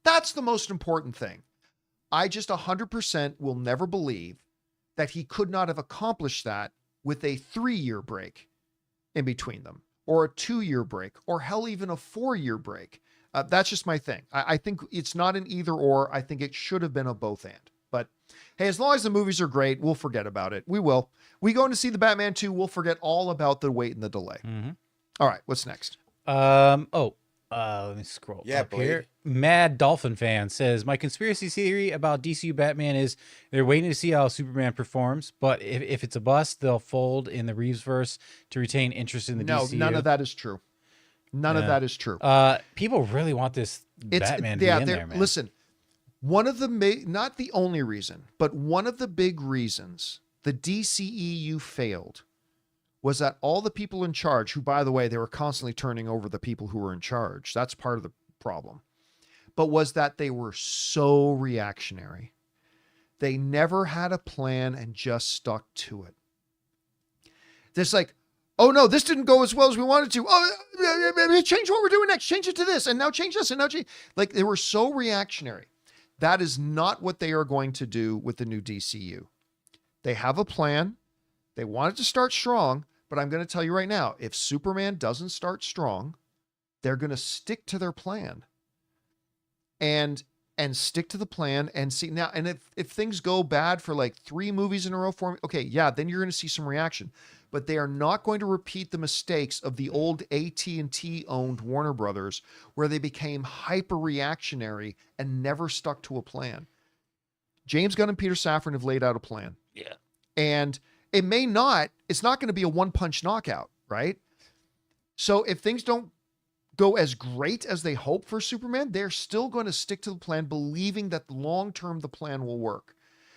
That's the most important thing. I just 100% will never believe that he could not have accomplished that with a 3-year break in between them, or a 2-year break, or hell, even a 4-year break. That's just my thing. I think it's not an either or. I think it should have been a both and. But hey, as long as the movies are great, we'll forget about it. We will. We go in to see the Batman 2, we'll forget all about the wait and the delay. Mm-hmm. All right, what's next? Let me scroll up Blade. here. Mad Dolphin fan says, my conspiracy theory about DCU Batman is they're waiting to see how Superman performs, but if it's a bust, they'll fold in the Reeves-verse to retain interest in the DCU. No, none of that is true. None of that is true. People really want this Batman to be in there, man. Listen, one of the, not the only reason, but one of the big reasons the DCEU failed was that all the people in charge, who, by the way, they were constantly turning over the people who were in charge. That's part of the problem. But was that they were so reactionary. They never had a plan and just stuck to it. It's like, oh no, this didn't go as well as we wanted to. Oh, change what we're doing next. Change it to this, and now change this, and now change. Like, they were so reactionary. That is not what they are going to do with the new DCU. They have a plan. They want it to start strong, but I'm going to tell you right now, if Superman doesn't start strong, they're going to stick to their plan. And stick to the plan and see now. And if things go bad for like 3 movies in a row for me, okay, yeah, then you're going to see some reaction. But they are not going to repeat the mistakes of the old AT&T owned Warner Brothers, where they became hyper reactionary and never stuck to a plan. James Gunn and Peter Safran have laid out a plan. Yeah. And it's not going to be a one-punch knockout, right? So if things don't go as great as they hope for Superman, they're still going to stick to the plan, believing that long-term the plan will work.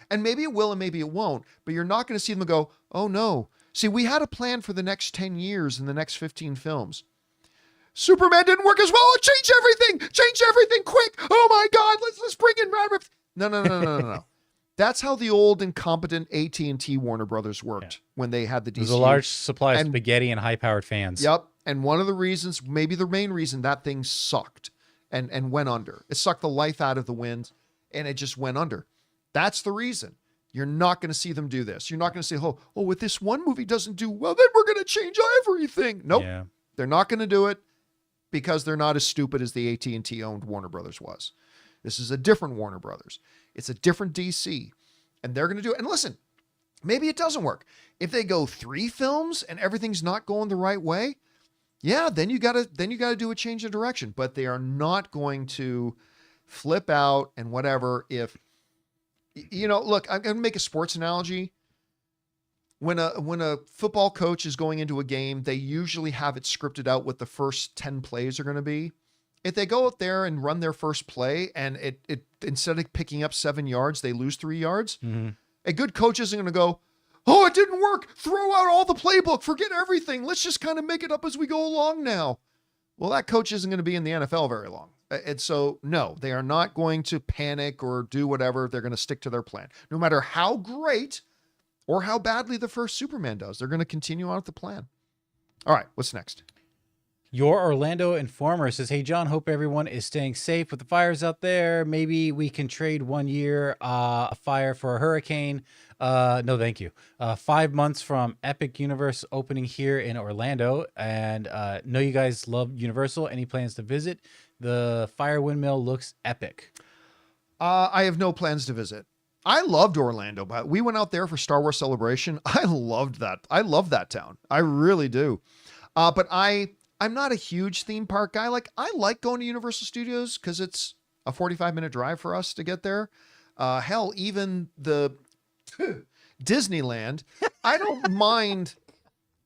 And maybe it will and maybe it won't, but you're not going to see them go, oh no. See, we had a plan for the next 10 years and the next 15 films. Superman didn't work as well. Change everything quick. Oh my God, let's bring in No. That's how the old incompetent AT&T Warner Brothers worked when they had the DCU. There's a large supply of spaghetti and high-powered fans. Yep. And one of the reasons, maybe the main reason, that thing sucked and went under. It sucked the life out of the wind and it just went under. That's the reason. You're not going to see them do this. You're not going to say, oh, if this one movie doesn't do well, then we're going to change everything. Nope. Yeah. They're not going to do it because they're not as stupid as the AT&T owned Warner Brothers was. This is a different Warner Brothers. It's a different DC. And they're going to do it. And listen, maybe it doesn't work. If they go 3 films and everything's not going the right way, yeah, then you got to do a change of direction. But they are not going to flip out and whatever. If, look, I'm going to make a sports analogy. When a football coach is going into a game, they usually have it scripted out what the first 10 plays are going to be. If they go out there and run their first play and it instead of picking up 7 yards, they lose 3 yards, a good coach isn't going to go, oh, it didn't work. Throw out all the playbook. Forget everything. Let's just kind of make it up as we go along now. Well, that coach isn't going to be in the NFL very long. And so, no, they are not going to panic or do whatever. They're going to stick to their plan. No matter how great or how badly the first Superman does, they're going to continue on with the plan. All right, what's next? Your Orlando Informer says, hey, John, hope everyone is staying safe with the fires out there. Maybe we can trade 1 year a fire for a hurricane. No, thank you. 5 months from Epic Universe opening here in Orlando. And know you guys love Universal. Any plans to visit? The fire windmill looks epic. I have no plans to visit. I loved Orlando, but we went out there for Star Wars Celebration. I loved that. I love that town. I really do. But I'm not a huge theme park guy. I like going to Universal Studios because it's a 45-minute drive for us to get there. Hell, even the Disneyland, I don't mind.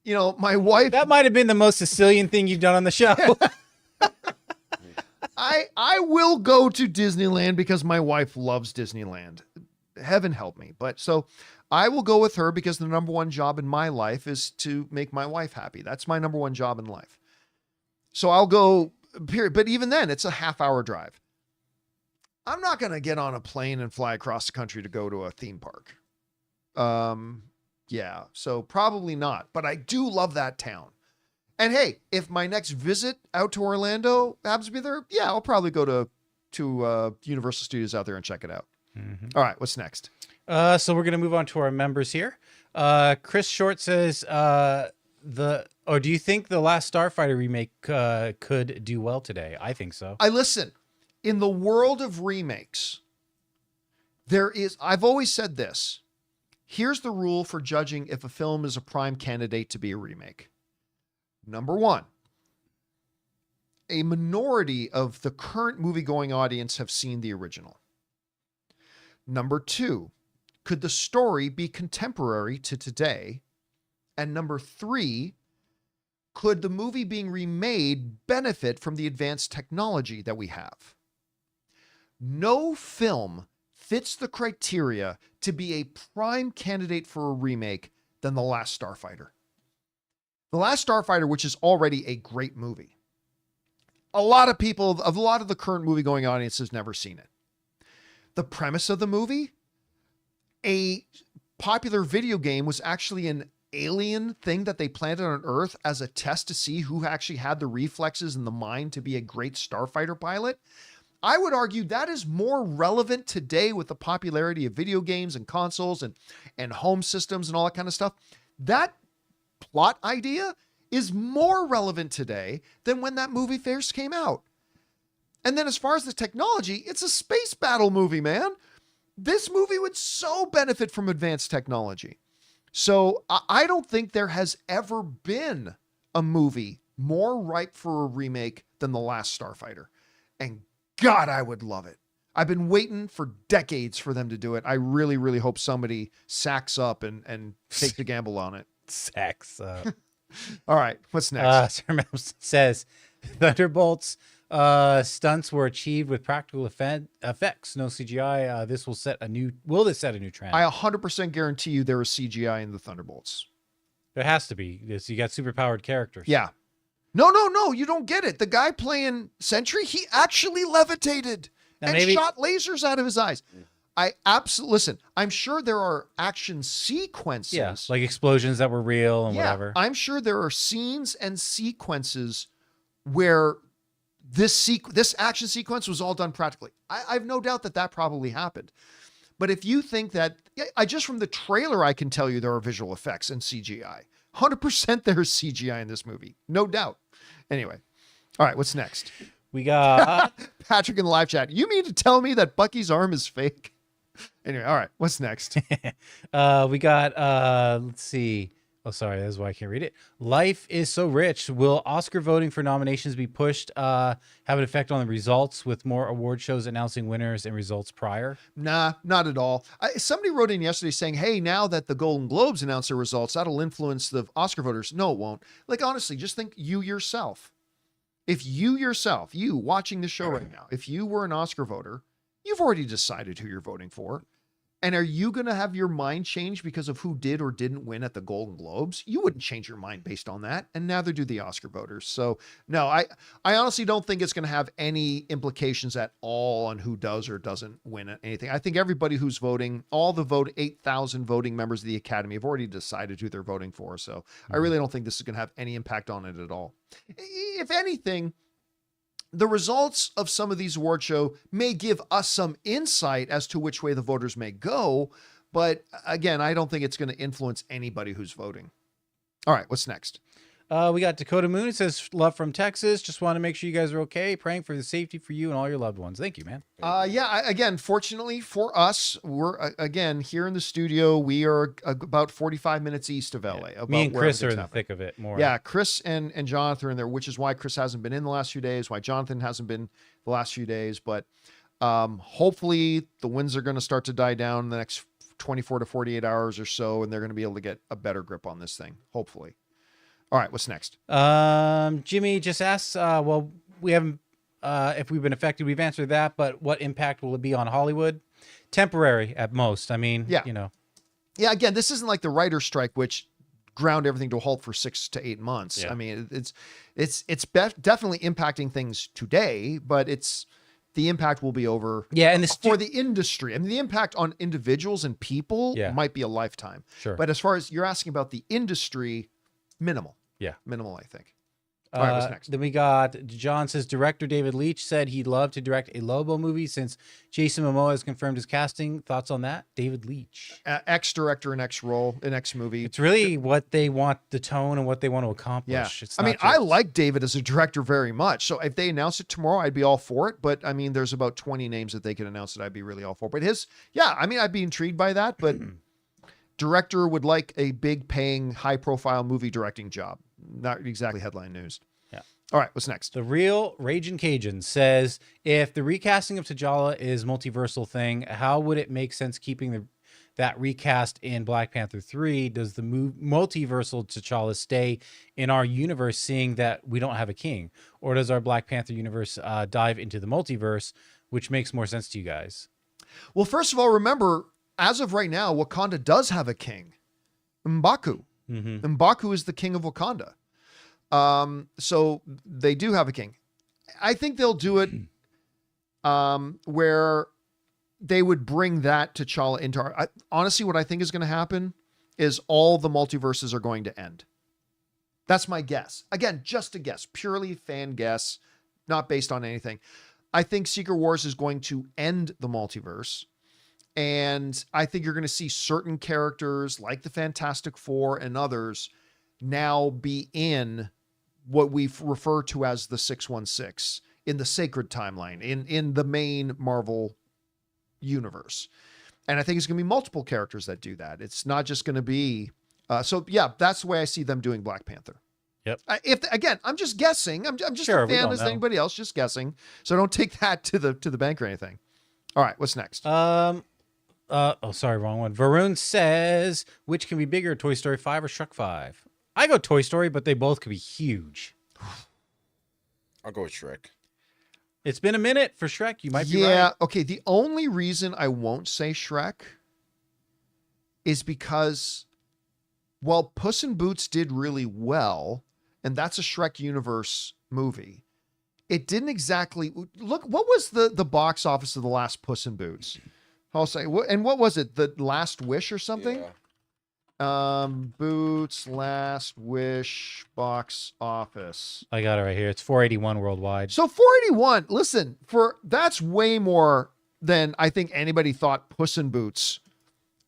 My wife. That might have been the most Sicilian thing you've done on the show. I will go to Disneyland because my wife loves Disneyland. Heaven help me. But so I will go with her because the number one job in my life is to make my wife happy. That's my number one job in life. So I'll go, period. But even then, it's a half-hour drive. I'm not going to get on a plane and fly across the country to go to a theme park. Yeah, so probably not. But I do love that town. And hey, if my next visit out to Orlando happens to be there, yeah, I'll probably go to Universal Studios out there and check it out. All right, what's next? So we're gonna move on to our members here. Chris Short says, do you think the Last Starfighter remake could do well today? I think so. Listen, in the world of remakes, I've always said this. Here's the rule for judging if a film is a prime candidate to be a remake. Number one, a minority of the current movie-going audience have seen the original. Number two, could the story be contemporary to today? And number three, could the movie being remade benefit from the advanced technology that we have? No film fits the criteria to be a prime candidate for a remake than The Last Starfighter. The Last Starfighter, which is already a great movie. A lot of the current movie-going audience has never seen it. The premise of the movie, a popular video game was actually an alien thing that they planted on Earth as a test to see who actually had the reflexes and the mind to be a great starfighter pilot. I would argue that is more relevant today with the popularity of video games and consoles and home systems and all that kind of stuff. That plot idea is more relevant today than when that movie first came out. And then as far as the technology, it's a space battle movie, man. This movie would so benefit from advanced technology. So I don't think there has ever been a movie more ripe for a remake than The Last Starfighter. And God, I would love it. I've been waiting for decades for them to do it. I really, really hope somebody sacks up and takes a gamble on it. Sacks up. All right, what's next? Sir Mouse says, Thunderbolts stunts were achieved with practical effects, no CGI. Will this set a new trend? I 100% guarantee you there is CGI in the Thunderbolts. There has to be. You got superpowered characters. Yeah. No, you don't get it. The guy playing Sentry, he actually levitated and shot lasers out of his eyes. Listen, I'm sure there are action sequences. Yeah, like explosions that were real and whatever. I'm sure there are scenes and sequences where this action sequence was all done practically. I've no doubt that probably happened. But if you think that, just from the trailer, I can tell you there are visual effects and CGI. 100% there's CGI in this movie. No doubt. Anyway. All right, what's next? We got Patrick in the live chat. You mean to tell me that Bucky's arm is fake? Anyway, all right, what's next? We got let's see. Oh, sorry, that's why I can't read it. Life is so rich. Will Oscar voting for nominations be pushed, have an effect on the results with more award shows announcing winners and results prior? Nah, not at all. Somebody wrote in yesterday saying, hey, now that the Golden Globes announce their results, that'll influence the Oscar voters. No, it won't. Like, honestly, just think you yourself. If you watching the show right now, if you were an Oscar voter, you've already decided who you're voting for. And are you going to have your mind change because of who did or didn't win at the Golden Globes? You wouldn't change your mind based on that. And neither do the Oscar voters. So no, I honestly don't think it's going to have any implications at all on who does or doesn't win anything. I think everybody who's voting, all the 8,000 voting members of the Academy have already decided who they're voting for. So I really don't think this is going to have any impact on it at all. If anything, the results of some of these award shows may give us some insight as to which way the voters may go. But again, I don't think it's going to influence anybody who's voting. All right, what's next? We got Dakota Moon. It says, love from Texas. Just want to make sure you guys are okay. Praying for the safety for you and all your loved ones. Thank you, man. Again, fortunately for us, we're again here in the studio. We are about 45 minutes east of LA. Yeah. Me and Chris are in the thick of it more. Yeah, Chris and Jonathan are in there, which is why Chris hasn't been in the last few days, why Jonathan hasn't been the last few days. But hopefully the winds are going to start to die down in the next 24 to 48 hours or so, and they're going to be able to get a better grip on this thing, hopefully. All right, what's next? Jimmy just asks, well, we haven't, if we've been affected, we've answered that, but what impact will it be on Hollywood? Temporary at most. I mean, you know. Yeah, again, this isn't like the writer's strike, which ground everything to a halt for 6 to 8 months. Yeah. I mean, it's definitely impacting things today, but the impact will be over. Yeah, and For the industry. I mean, the impact on individuals and people Yeah. might be a lifetime. Sure. But as far as you're asking about the industry, minimal. Yeah. Minimal, I think. All right, what's next? Then we got John says director David Leitch said he'd love to direct a Lobo movie since Jason Momoa has confirmed his casting. Thoughts on that? David Leitch. Ex-director in X-role, in X-movie. It's really what they want, the tone and what they want to accomplish. Yeah. It's I not mean, I just- like David as a director very much. So if they announce it tomorrow, I'd be all for it. But I mean, there's about 20 names that they could announce that I'd be really all for. But I'd be intrigued by that. But director would like a big paying, high profile movie directing job. Not exactly headline news. Yeah. All right, what's next? The real Raging Cajun says, if the recasting of T'Challa is multiversal thing, how would it make sense keeping that recast in Black Panther 3? Does the multiversal T'Challa stay in our universe, seeing that we don't have a king? Or does our Black Panther universe dive into the multiverse, which makes more sense to you guys? Well, first of all, remember, as of right now, Wakanda does have a king, M'Baku. Mm-hmm. M'Baku is the king of Wakanda. So they do have a king. I think they'll do it where they would bring that T'Challa into our... honestly, what I think is going to happen is all the multiverses are going to end. That's my guess. Again, just a guess, purely fan guess, not based on anything. I think Secret Wars is going to end the multiverse. And I think you're going to see certain characters like the Fantastic Four and others now be in what we refer to as the 616 in the sacred timeline, in the main Marvel universe. And I think it's going to be multiple characters that do that. It's not just going to be, so yeah, that's the way I see them doing Black Panther. Yep. Again, I'm just guessing. I'm just Sure, a we fan don't as know. anybody else, just guessing. So don't take that to the bank or anything. All right, what's next? Oh, sorry, wrong one. Varun says, which can be bigger, Toy Story 5 or Shrek 5? I go Toy Story, but they both could be huge. I'll go with Shrek. It's been a minute for Shrek. You might be Yeah, right. okay. The only reason I won't say Shrek is because, well, Puss in Boots did really well, and that's a Shrek universe movie. It didn't exactly look. What was the box office of the last Puss in Boots? I'll say, and what was it? The Last Wish or something? Yeah. Boots Last Wish box office. I got it right here. It's 481 worldwide. So 481. Listen, that's way more than I think anybody thought Puss in Boots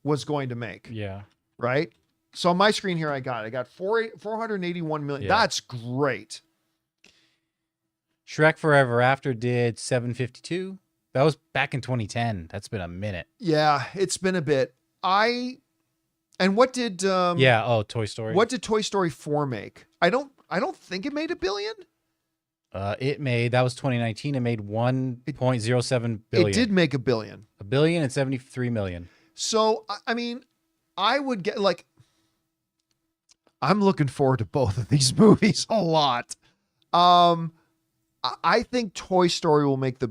was going to make. Yeah. Right. So on my screen here, I got 481 million. Yeah. That's great. Shrek Forever After did 752. That was back in 2010. That's been a minute. Yeah, it's been a bit. And what did Toy Story. What did Toy Story 4 make? I don't think it made $1 billion. That was 2019. It made 1.07 billion. It did make $1 billion. $1 billion and 73 million. So, I mean, I would get I'm looking forward to both of these movies a lot. I think Toy Story will make the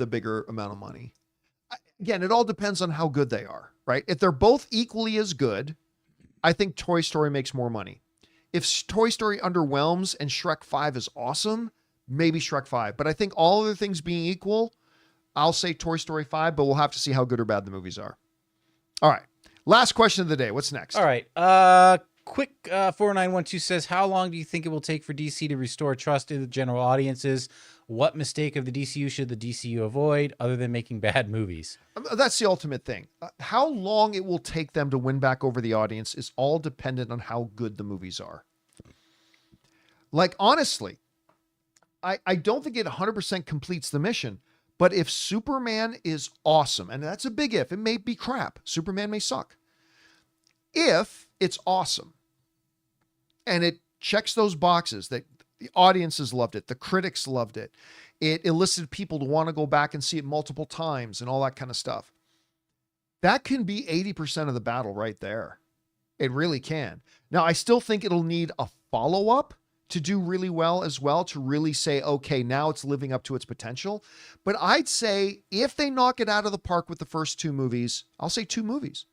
bigger amount of money. Again, it all depends on how good they are, right? If they're both equally as good, I think Toy Story makes more money. If Toy Story underwhelms and Shrek 5 is awesome, maybe Shrek 5. But I think all other things being equal, I'll say Toy Story 5, but we'll have to see how good or bad the movies are. All right. Last question of the day. What's next? All right. Quick 4912 says, how long do you think it will take for DC to restore trust in the general audiences? What mistake of the DCU should the DCU avoid other than making bad movies? That's the ultimate thing. How long it will take them to win back over the audience is all dependent on how good the movies are. Like, honestly, I don't think it 100% completes the mission, but if Superman is awesome, and that's a big if, it may be crap. Superman may suck. If it's awesome and it checks those boxes that the audiences loved it, the critics loved it, it elicited people to want to go back and see it multiple times and all that kind of stuff, that can be 80% of the battle right there. It really can. Now, I still think it'll need a follow-up to do really well as well, to really say, okay, now it's living up to its potential. But I'd say if they knock it out of the park with the first 2 movies, I'll say 2 movies.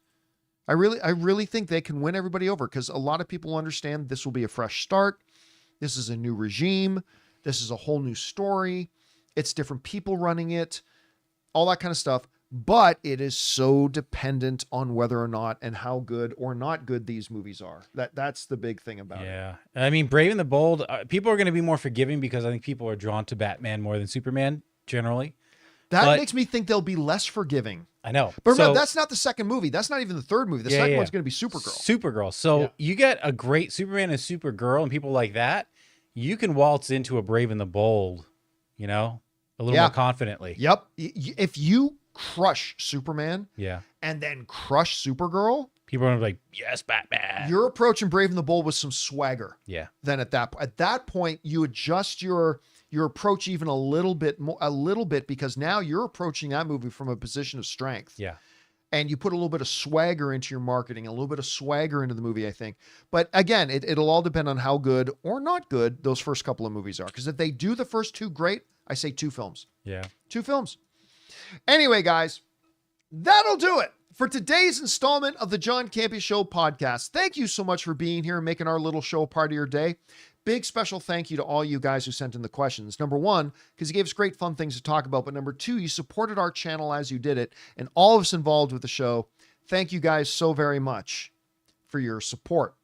I really think they can win everybody over, because a lot of people understand this will be a fresh start. This is a new regime. This is a whole new story. It's different people running it, all that kind of stuff. But it is so dependent on whether or not and how good or not good these movies are. That's the big thing about it. Yeah. I mean, Brave and the Bold, people are going to be more forgiving because I think people are drawn to Batman more than Superman generally. That makes me think they'll be less forgiving. I know. But remember, that's not the second movie. That's not even the third movie. The second one's going to be Supergirl. Supergirl. So you get a great Superman and Supergirl and people like that, you can waltz into a Brave and the Bold, you know, a little more confidently. Yep. If you crush Superman and then crush Supergirl, people are like, yes, Batman. You're approaching Brave and the Bold with some swagger. Yeah. Then at that point, you adjust your approach even a little bit because now you're approaching that movie from a position of strength. Yeah. And you put a little bit of swagger into your marketing, a little bit of swagger into the movie, I think. But again, it'll all depend on how good or not good those first couple of movies are. Because if they do the first two great, I say 2 films. Yeah. 2 films. Anyway, guys, that'll do it for today's installment of the John Campea Show podcast. Thank you so much for being here and making our little show part of your day. Big special thank you to all you guys who sent in the questions. Number 1, because you gave us great fun things to talk about. But number 2, you supported our channel as you did it. And all of us involved with the show. Thank you guys so very much for your support.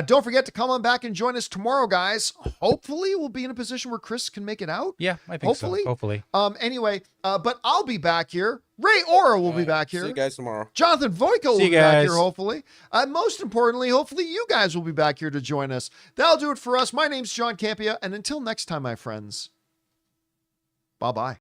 Don't forget to come on back and join us tomorrow, guys. Hopefully we'll be in a position where Chris can make it out. Yeah, I think so. Hopefully. Anyway, but I'll be back here. Ray Ora will be back here. See you guys tomorrow. Jonathan Voico will be back here, hopefully. Most importantly, hopefully you guys will be back here to join us. That'll do it for us. My name's John Campea, and until next time, my friends, bye-bye.